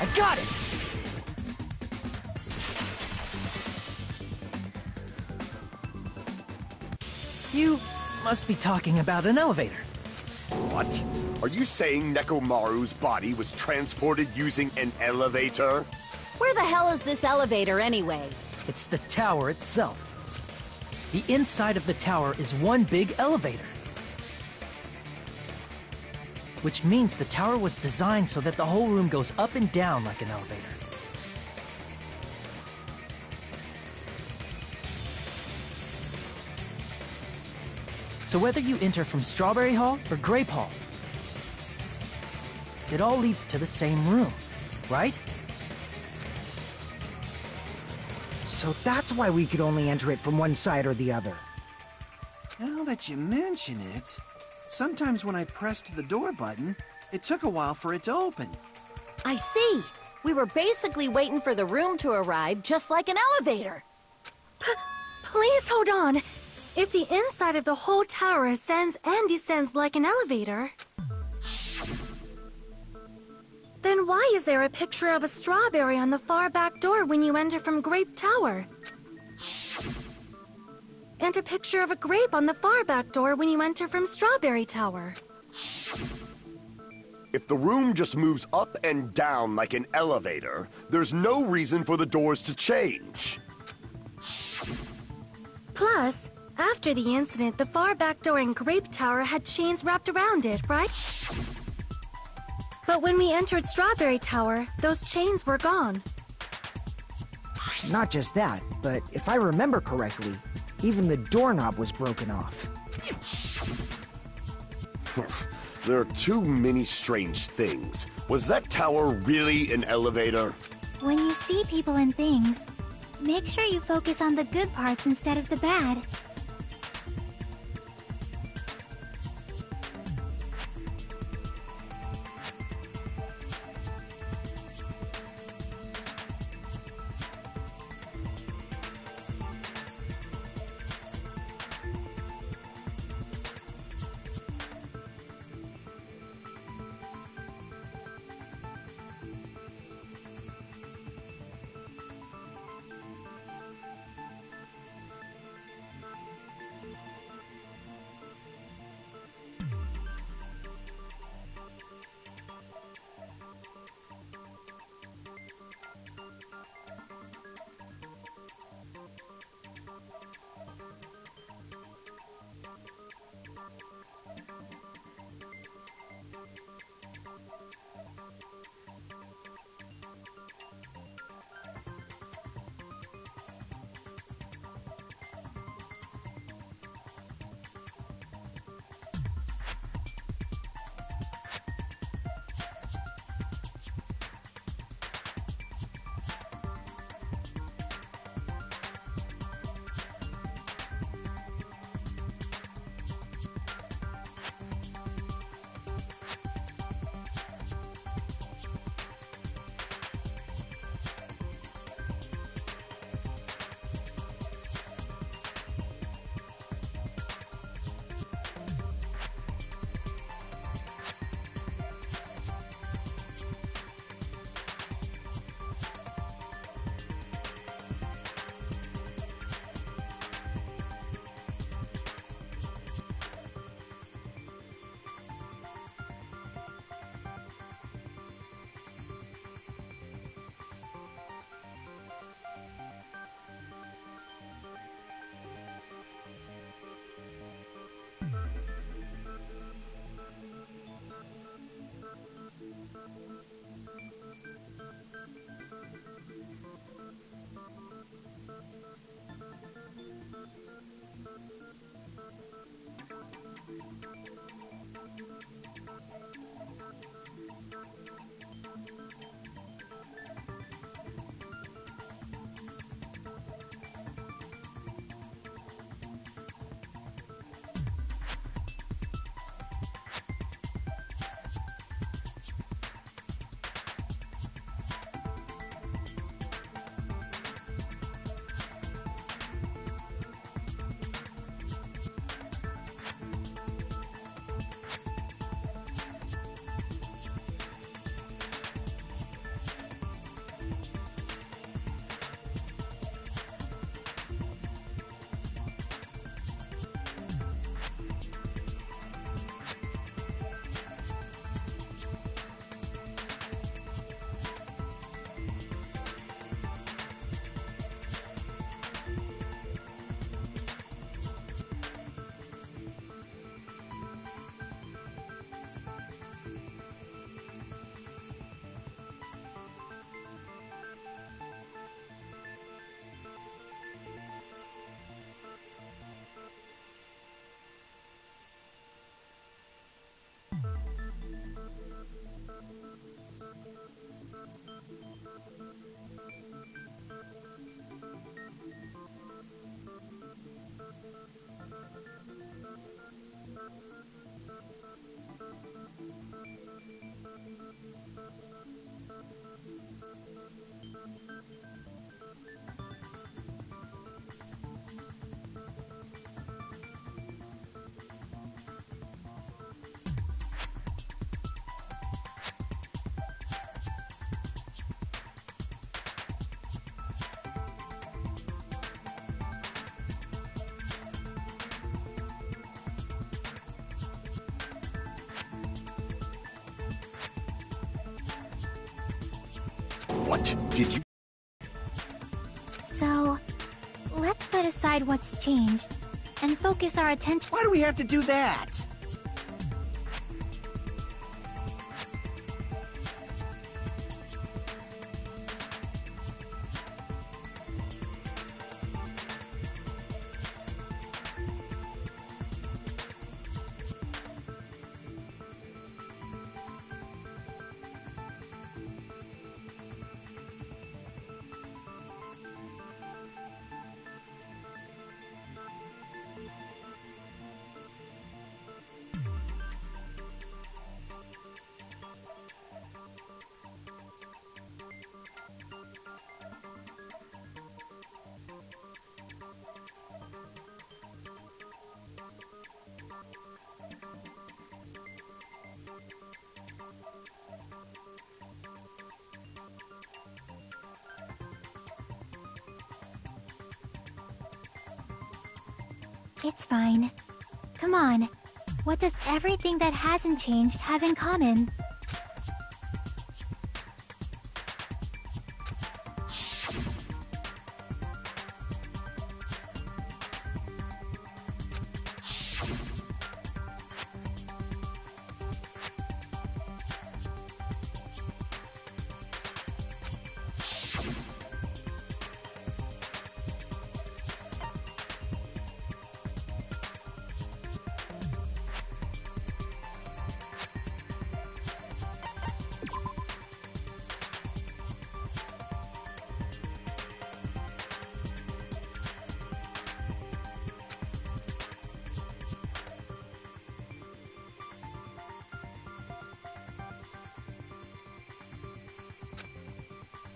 I got it! You must be talking about an elevator. What? Are you saying Nekomaru's body was transported using an elevator? Where the hell is this elevator anyway? It's the tower itself. The inside of the tower is one big elevator. Which means the tower was designed so that the whole room goes up and down like an elevator. So whether you enter from Strawberry Hall or Grape Hall, it all leads to the same room, right? So that's why we could only enter it from one side or the other. Now that you mention it, sometimes when I pressed the door button, It took a while for it to open. I see. We were basically waiting for the room to arrive, just like an elevator. Please hold on. If the inside of the whole tower ascends and descends like an elevator, then why is there a picture of a strawberry on the far back door when you enter from Grape Tower? And a picture of a grape on the far back door when you enter from Strawberry Tower? If the room just moves up and down like an elevator, there's no reason for the doors to change. Plus, after the incident, the far back door in Grape Tower had chains wrapped around it, right? But when we entered Strawberry Tower, those chains were gone. Not just that, but if I remember correctly, even the doorknob was broken off. There are too many strange things. Was that tower really an elevator? When you see people and things, make sure you focus on the good parts instead of the bad. What did you... So, let's put aside what's changed and focus our attention. Why do we have to do that? It's fine. Come on. What does everything that hasn't changed have in common?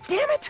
Damn it!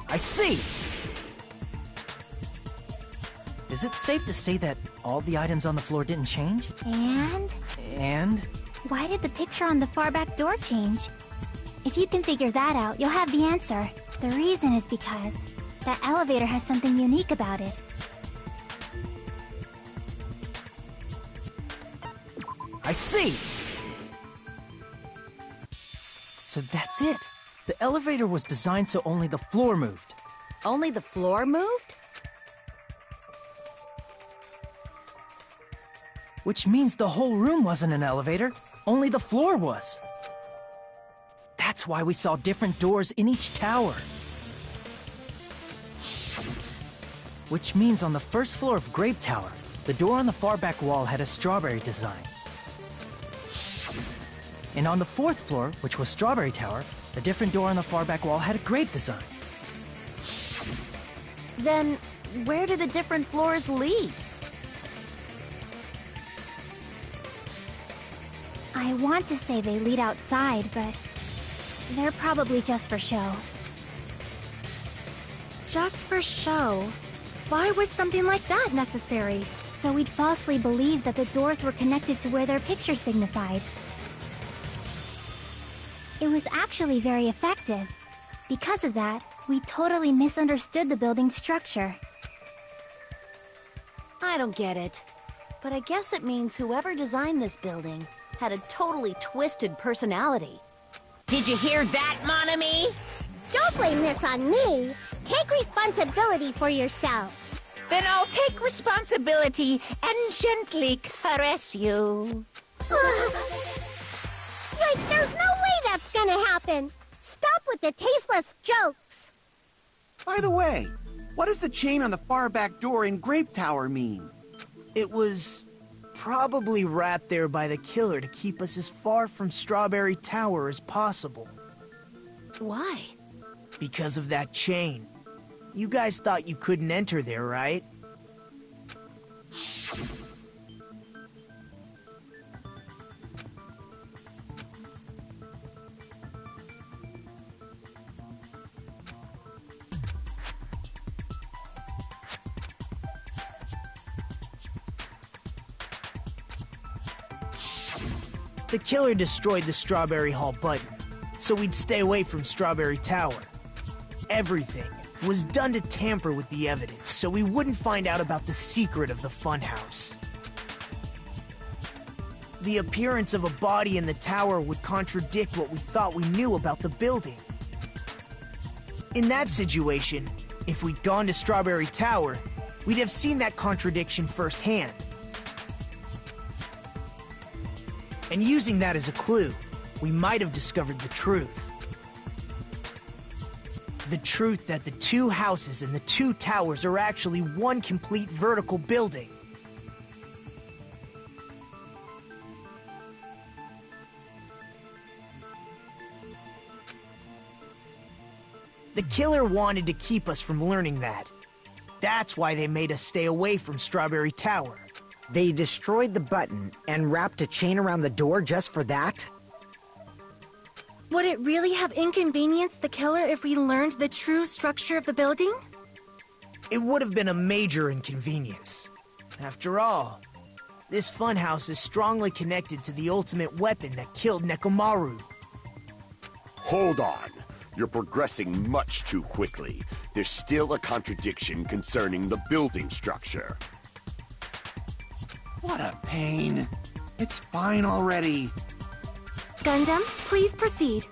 I see! Is it safe to say that all the items on the floor didn't change? And? And? Why did the picture on the far back door change? If you can figure that out, you'll have the answer. The reason is because that elevator has something unique about it. I see! So that's it. The elevator was designed so only the floor moved. Only the floor moved? Which means the whole room wasn't an elevator, only the floor was. That's why we saw different doors in each tower. Which means on the first floor of Grape Tower, the door on the far back wall had a strawberry design. And on the fourth floor, which was Strawberry Tower, a different door on the far back wall had a grape design. Then, where do the different floors lead? I want to say they lead outside, but they're probably just for show. Just for show? Why was something like that necessary? So we'd falsely believe that the doors were connected to where their picture signified. It was actually very effective. Because of that, we totally misunderstood the building's structure. I don't get it. But I guess it means whoever designed this building had a totally twisted personality. Did you hear that, mon ami? Don't blame this on me. Take responsibility for yourself. Then I'll take responsibility and gently caress you. Like, there's no way that's gonna happen. Stop with the tasteless jokes. By the way, what does the chain on the far back door in Grape Tower mean? It was probably wrapped there by the killer to keep us as far from Strawberry Tower as possible. Why? Because of that chain. You guys thought you couldn't enter there, right? The killer destroyed the Strawberry Hall button, so we'd stay away from Strawberry Tower. Everything was done to tamper with the evidence, so we wouldn't find out about the secret of the funhouse. The appearance of a body in the tower would contradict what we thought we knew about the building. In that situation, if we'd gone to Strawberry Tower, we'd have seen that contradiction firsthand. And using that as a clue, we might have discovered the truth. The truth that the two houses and the two towers are actually one complete vertical building. The killer wanted to keep us from learning that. That's why they made us stay away from Strawberry Tower. They destroyed the button and wrapped a chain around the door just for that? Would it really have inconvenienced the killer if we learned the true structure of the building? It would have been a major inconvenience. After all, this funhouse is strongly connected to the ultimate weapon that killed Nekomaru. Hold on. You're progressing much too quickly. There's still a contradiction concerning the building structure. What a pain. It's fine already. Gundam, please proceed.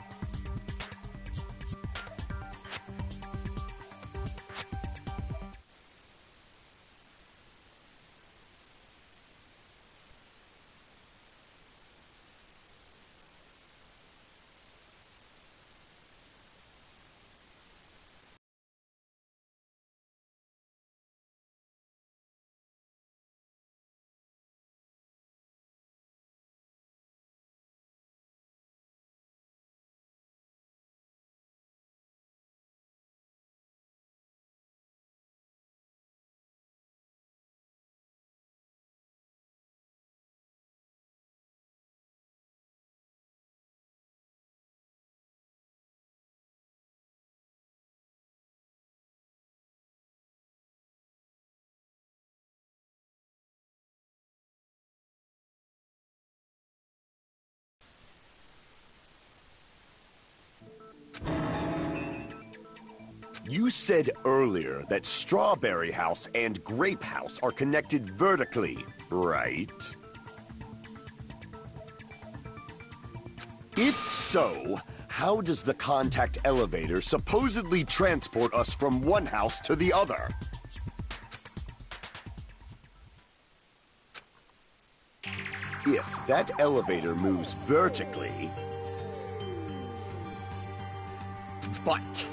You said earlier that Strawberry House and Grape House are connected vertically, right? If so, how does the contact elevator supposedly transport us from one house to the other? If that elevator moves vertically... But...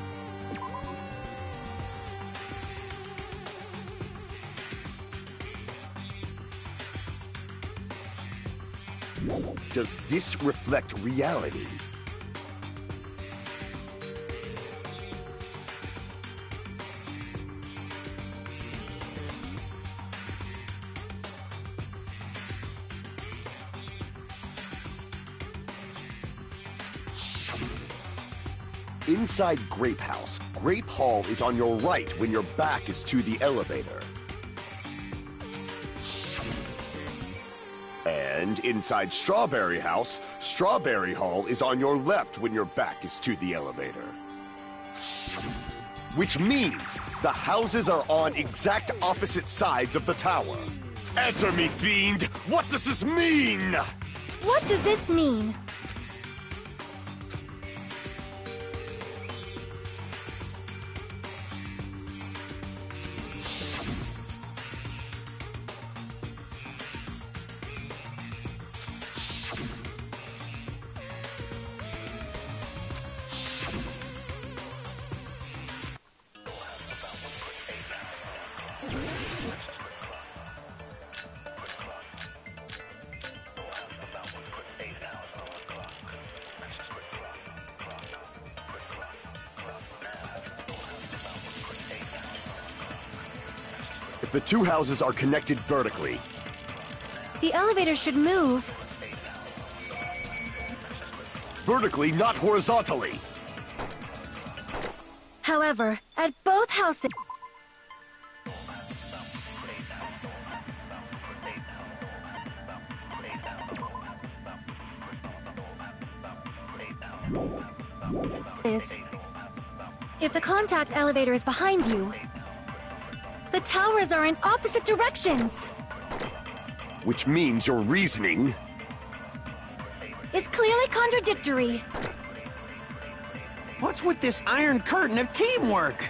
does this reflect reality? Inside Grape House, Grape Hall is on your right when your back is to the elevator. And inside Strawberry House, Strawberry Hall is on your left when your back is to the elevator. Which means the houses are on exact opposite sides of the tower. Answer me, fiend! What does this mean? What does this mean? If the two houses are connected vertically, The elevator should move. vertically, not horizontally. However, at both houses... If the contact elevator is behind you, the towers are in opposite directions. Which means your reasoning... It's clearly contradictory. What's with this iron curtain of teamwork?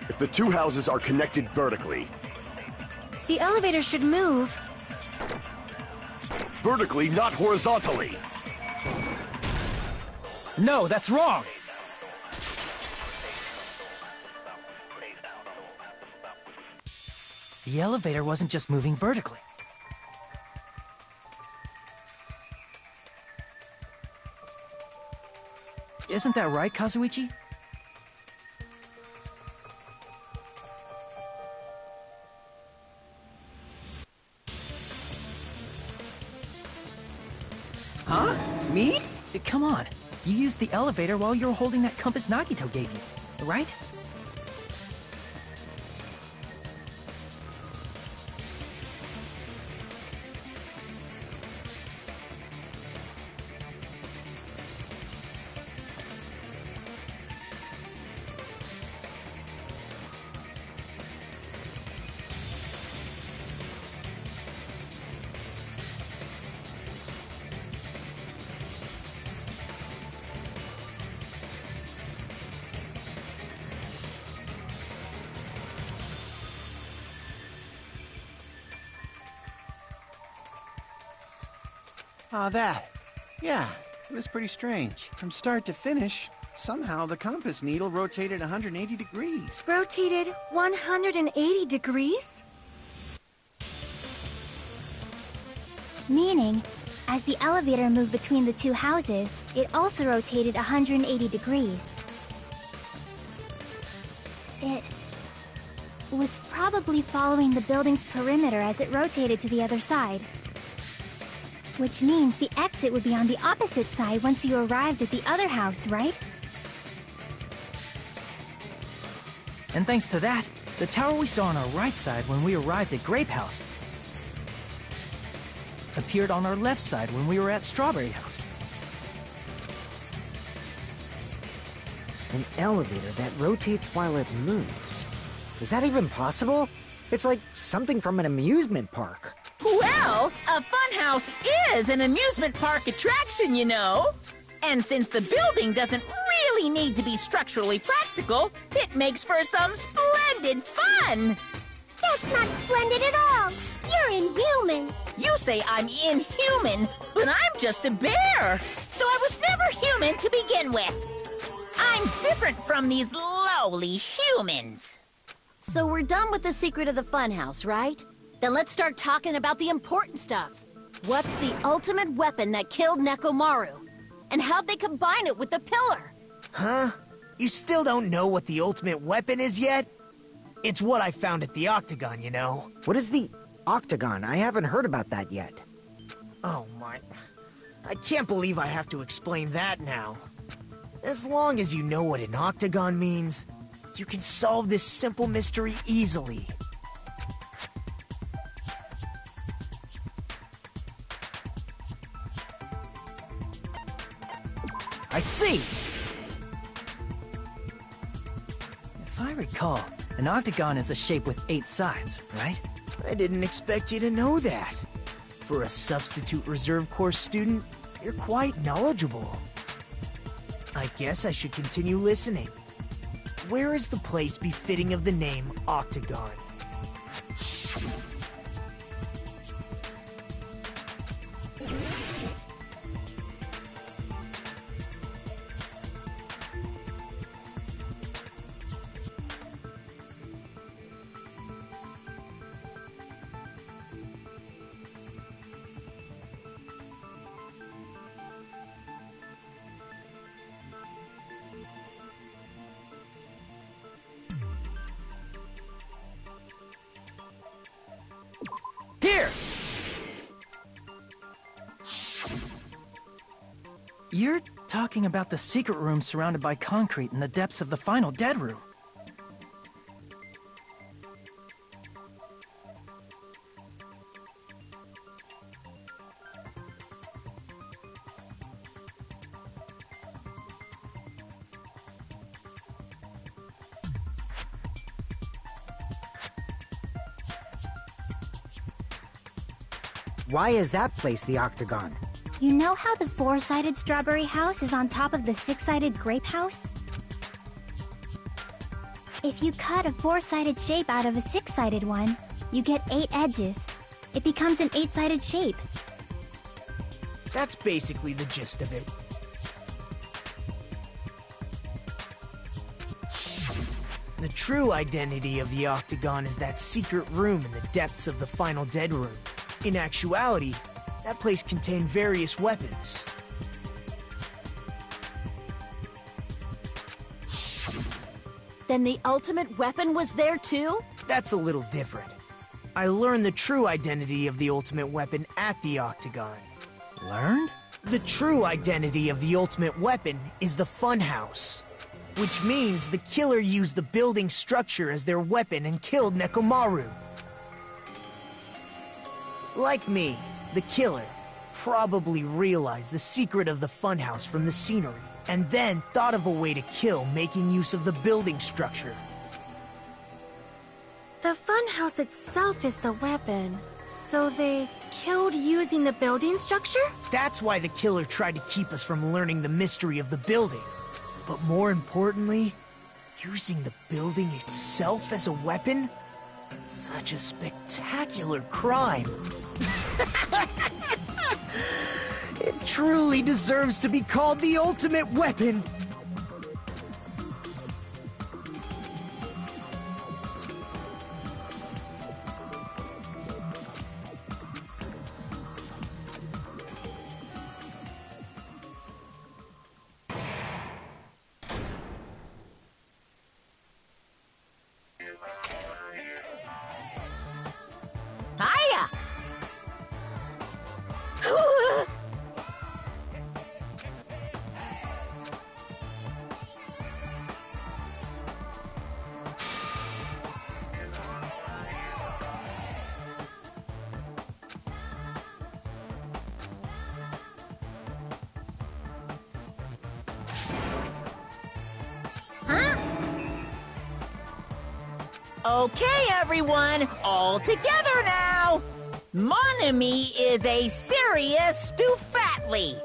If the two houses are connected vertically, The elevator should move. vertically, not horizontally. No, that's wrong! The elevator wasn't just moving vertically. Isn't that right, Kazuichi? Huh? Me? Come on. You used the elevator while you were holding that compass Nagito gave you, right? Ah, that. Yeah, it was pretty strange. From start to finish, somehow the compass needle rotated 180 degrees. Rotated 180 degrees? Meaning, as the elevator moved between the two houses, it also rotated 180 degrees. It was probably following the building's perimeter as it rotated to the other side. Which means the exit would be on the opposite side once you arrived at the other house, right? And thanks to that, the tower we saw on our right side when we arrived at Grape House appeared on our left side when we were at Strawberry House. An elevator that rotates while it moves. Is that even possible? It's like something from an amusement park. Well, a funhouse is an amusement park attraction, you know. And since the building doesn't really need to be structurally practical, it makes for some splendid fun. That's not splendid at all. You're inhuman. You say I'm inhuman, but I'm just a bear. So I was never human to begin with. I'm different from these lowly humans. So we're done with the secret of the funhouse, right? Then let's start talking about the important stuff. What's the ultimate weapon that killed Nekomaru? And how'd they combine it with the pillar? Huh? You still don't know what the ultimate weapon is yet? It's what I found at the Octagon, you know. What is the Octagon? I haven't heard about that yet. Oh my... I can't believe I have to explain that now. As long as you know what an Octagon means, you can solve this simple mystery easily. I see! If I recall, an octagon is a shape with 8 sides, right? I didn't expect you to know that. For a substitute reserve course student, you're quite knowledgeable. I guess I should continue listening. Where is the place befitting of the name Octagon? here! You're talking about the secret room surrounded by concrete in the depths of the final dead room. Why is that place the Octagon? You know how the 4-sided strawberry house is on top of the 6-sided grape house? If you cut a 4-sided shape out of a 6-sided one, you get 8 edges. It becomes an 8-sided shape. That's basically the gist of it. The true identity of the Octagon is that secret room in the depths of the final dead room. In actuality, that place contained various weapons. Then the ultimate weapon was there too? That's a little different. I learned the true identity of the ultimate weapon at the Octagon. Learned? The true identity of the ultimate weapon is the Funhouse, which means the killer used the building structure as their weapon and killed Nekomaru. Like me, the killer probably realized the secret of the funhouse from the scenery, and then thought of a way to kill making use of the building structure. The funhouse itself is the weapon, so they killed using the building structure? That's why the killer tried to keep us from learning the mystery of the building. But more importantly, using the building itself as a weapon? Such a spectacular crime. It truly deserves to be called the ultimate weapon. Hiya! Okay, everyone, all together now. Mon ami is a serious stoufatly.